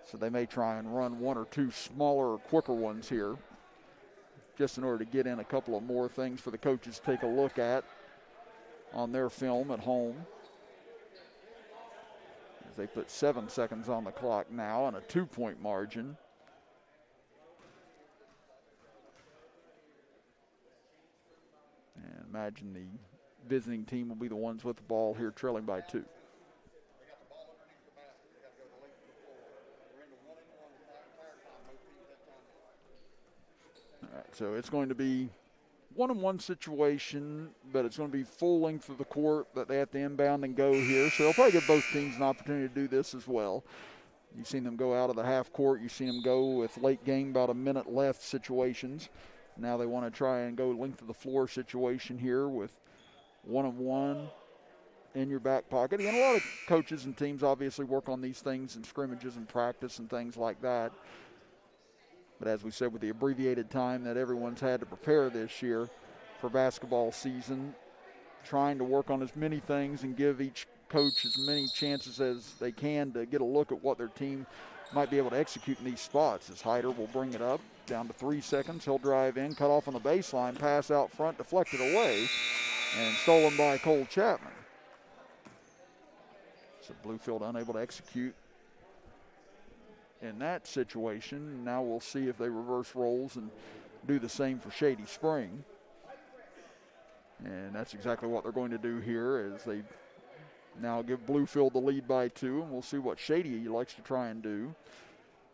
So they may try and run 1 or 2 smaller, quicker ones here, just in order to get in a couple of more things for the coaches to take a look at on their film at home. As they put 7 seconds on the clock now and a 2-point margin. And imagine the visiting team will be the ones with the ball here, trailing by 2. All right, so it's going to be 1-on-1 situation, but it's going to be full length of the court that they have to inbound and go here. So they'll probably give both teams an opportunity to do this as well. You've seen them go out of the half court. You've seen them go with late game, about a minute left situations. Now they want to try and go length of the floor situation here with 1-on-1 in your back pocket. And a lot of coaches and teams obviously work on these things in scrimmages and practice and things like that. But as we said, with the abbreviated time that everyone's had to prepare this year for basketball season, trying to work on as many things and give each coach as many chances as they can to get a look at what their team might be able to execute in these spots. As Hyder will bring it up, down to 3 seconds. He'll drive in, cut off on the baseline, pass out front, deflected away, and stolen by Cole Chapman. So Bluefield unable to execute in that situation. Now we'll see if they reverse roles and do the same for Shady Spring. And that's exactly what they're going to do here, as they now give Bluefield the lead by 2, and we'll see what Shady likes to try and do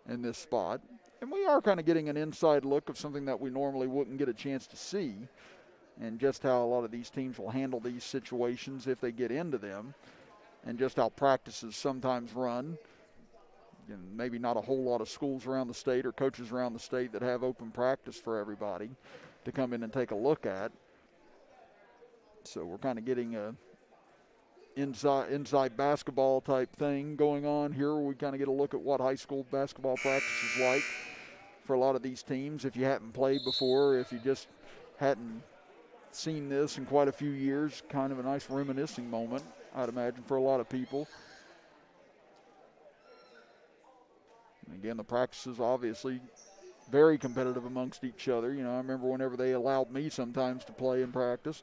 in this spot. And we are kind of getting an inside look of something that we normally wouldn't get a chance to see, and just how a lot of these teams will handle these situations if they get into them, and just how practices sometimes run. And maybe not a whole lot of schools around the state or coaches around the state that have open practice for everybody to come in and take a look at. So we're kind of getting a inside basketball type thing going on here, where we kind of get a look at what high school basketball practice is like for a lot of these teams. If you hadn't played before, if you just hadn't seen this in quite a few years, kind of a nice reminiscing moment, I'd imagine, for a lot of people. And again, the practices obviously very competitive amongst each other. You know, I remember whenever they allowed me sometimes to play in practice,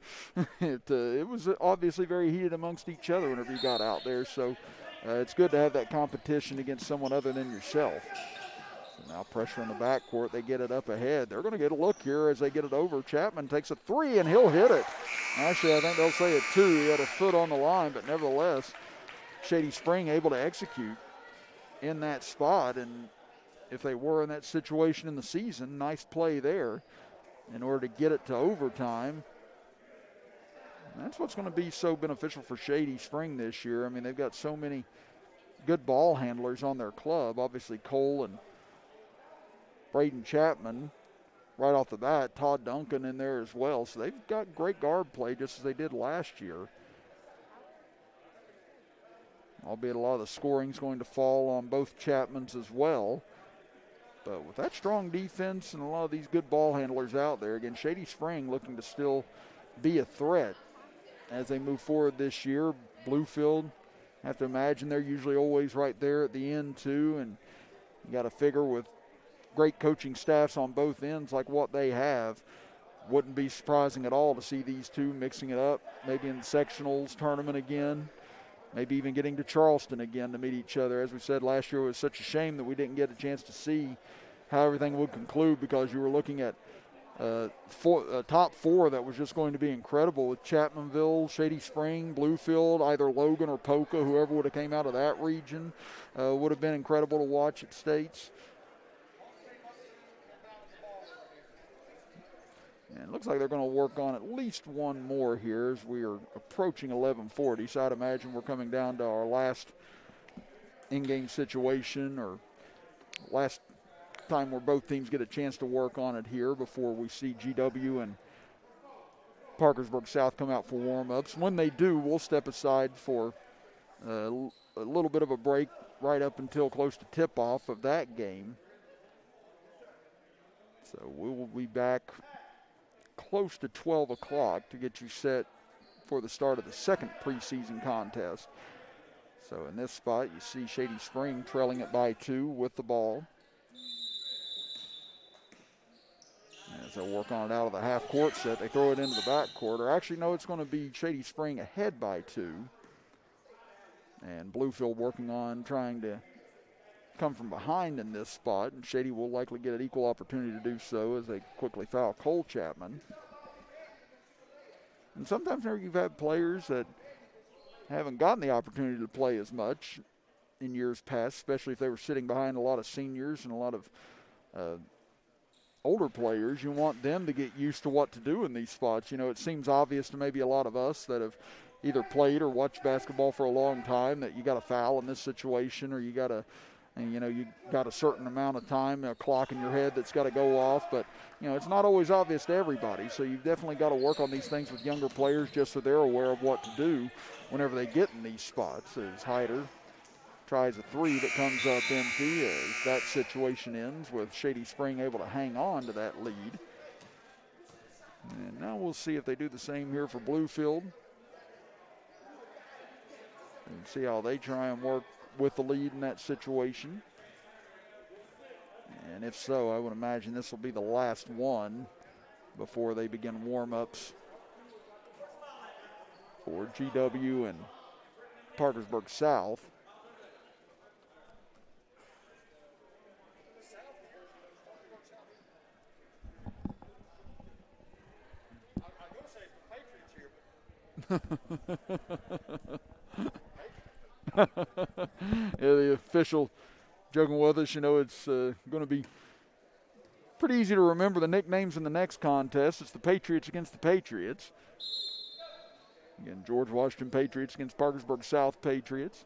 it was obviously very heated amongst each other whenever you got out there. So it's good to have that competition against someone other than yourself. So now pressure on the backcourt. They get it up ahead. They're going to get a look here as they get it over. Chapman takes a 3, and he'll hit it. Actually, I think they'll say a 2. He had a foot on the line, but nevertheless, Shady Spring able to execute in that spot. And if they were in that situation in the season, nice play there in order to get it to overtime. And that's what's going to be so beneficial for Shady Spring this year. I mean, they've got so many good ball handlers on their club. Obviously, Cole and Braden Chapman right off the bat. Todd Duncan in there as well. So they've got great guard play, just as they did last year. Albeit a lot of the scoring's going to fall on both Chapmans as well. But with that strong defense and a lot of these good ball handlers out there, again, Shady Spring looking to still be a threat as they move forward this year. Bluefield, have to imagine they're usually always right there at the end too, and you got to figure with great coaching staffs on both ends like what they have, wouldn't be surprising at all to see these two mixing it up, maybe in the sectionals tournament again. Maybe even getting to Charleston again to meet each other. As we said last year, it was such a shame that we didn't get a chance to see how everything would conclude, because you were looking at top 4 that was just going to be incredible, with Chapmanville, Shady Spring, Bluefield, either Logan or Polka, whoever would have came out of that region would have been incredible to watch at States. And it looks like they're going to work on at least one more here as we are approaching 11:40. So I'd imagine we're coming down to our last in-game situation, or last time where both teams get a chance to work on it here before we see GW and Parkersburg South come out for warm-ups. When they do, we'll step aside for a little bit of a break right up until close to tip-off of that game. So we will be back close to 12 o'clock to get you set for the start of the second preseason contest. So in this spot, you see Shady Spring trailing it by 2 with the ball. As they work on it out of the half-court set, they throw it into the backcourt. Or actually, no, it's going to be Shady Spring ahead by 2. And Bluefield working on trying to come from behind in this spot, and Shady will likely get an equal opportunity to do so as they quickly foul Cole Chapman. And sometimes you've had players that haven't gotten the opportunity to play as much in years past, especially if they were sitting behind a lot of seniors and a lot of older players. You want them to get used to what to do in these spots. You know, it seems obvious to maybe a lot of us that have either played or watched basketball for a long time that you got to foul in this situation, or you got to And, you know, you got a certain amount of time, a clock in your head that's got to go off, but, you know, it's not always obvious to everybody. So you've definitely got to work on these things with younger players just so they're aware of what to do whenever they get in these spots. As Hyder tries a three that comes up empty, as that situation ends with Shady Spring able to hang on to that lead. And now we'll see if they do the same here for Bluefield. And see how they try and work with the lead in that situation. And if so, I would imagine this will be the last one before they begin warm-ups for GW and Parkersburg South. Yeah, the official joking with us. You know, it's going to be pretty easy to remember the nicknames in the next contest. It's the Patriots against the Patriots. Again, George Washington Patriots against Parkersburg South Patriots.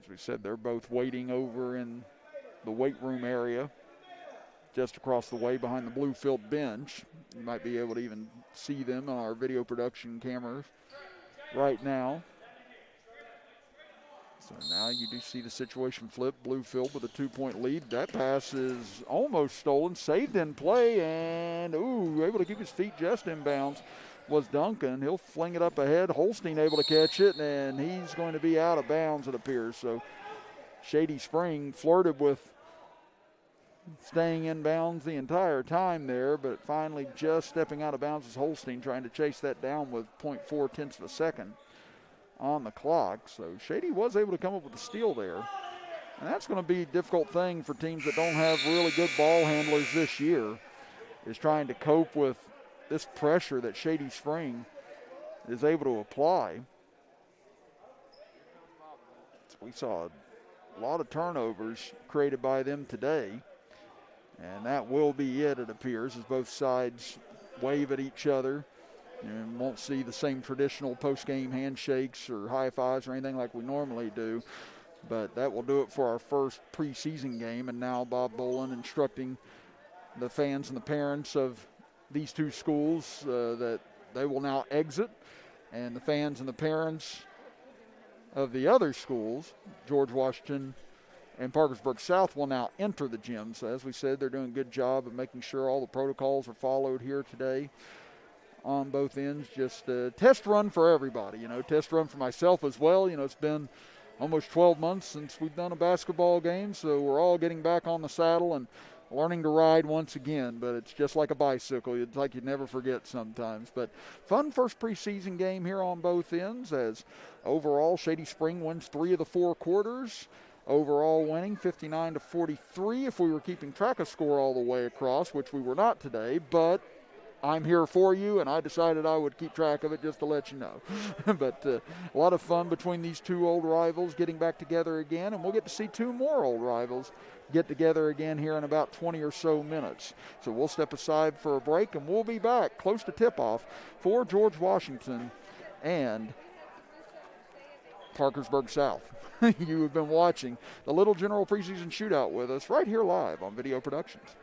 As we said, they're both waiting over in the weight room area, just across the way behind the Bluefield bench. You might be able to even see them on our video production cameras right now. So now you do see the situation flip. Bluefield with a 2-point lead. That pass is almost stolen, saved in play, and able to keep his feet just in bounds was Duncan. He'll fling it up ahead. Holstein able to catch it, and he's going to be out of bounds, it appears. So Shady Spring flirted with staying in bounds the entire time there, but finally just stepping out of bounds is Holstein, trying to chase that down with 0.4 tenths of a second on the clock. So Shady was able to come up with a steal there. And that's going to be a difficult thing for teams that don't have really good ball handlers this year, is trying to cope with this pressure that Shady Spring is able to apply. So we saw a lot of turnovers created by them today. And that will be it appears, as both sides wave at each other. And won't see the same traditional post-game handshakes or high fives or anything like we normally do. But that will do it for our first preseason game. And now Bob Bolin instructing the fans and the parents of these two schools that they will now exit. And the fans and the parents of the other schools, George Washington and Parkersburg South, will now enter the gym. So as we said, they're doing a good job of making sure all the protocols are followed here today on both ends. Just a test run for everybody, you know, test run for myself as well. You know, it's been almost 12 months since we've done a basketball game, so we're all getting back on the saddle and learning to ride once again. But it's just like a bicycle. It's like you'd never forget sometimes. But fun first preseason game here on both ends, as overall Shady Spring wins 3 of the 4 quarters. Overall winning 59-43 if we were keeping track of score all the way across, which we were not today, but I'm here for you, and I decided I would keep track of it just to let you know. But a lot of fun between these two old rivals getting back together again, and we'll get to see 2 more old rivals get together again here in about 20 or so minutes. So we'll step aside for a break, and we'll be back close to tip-off for George Washington and Parkersburg South. You have been watching the Little General Preseason Shootout with us right here live on Video Productions.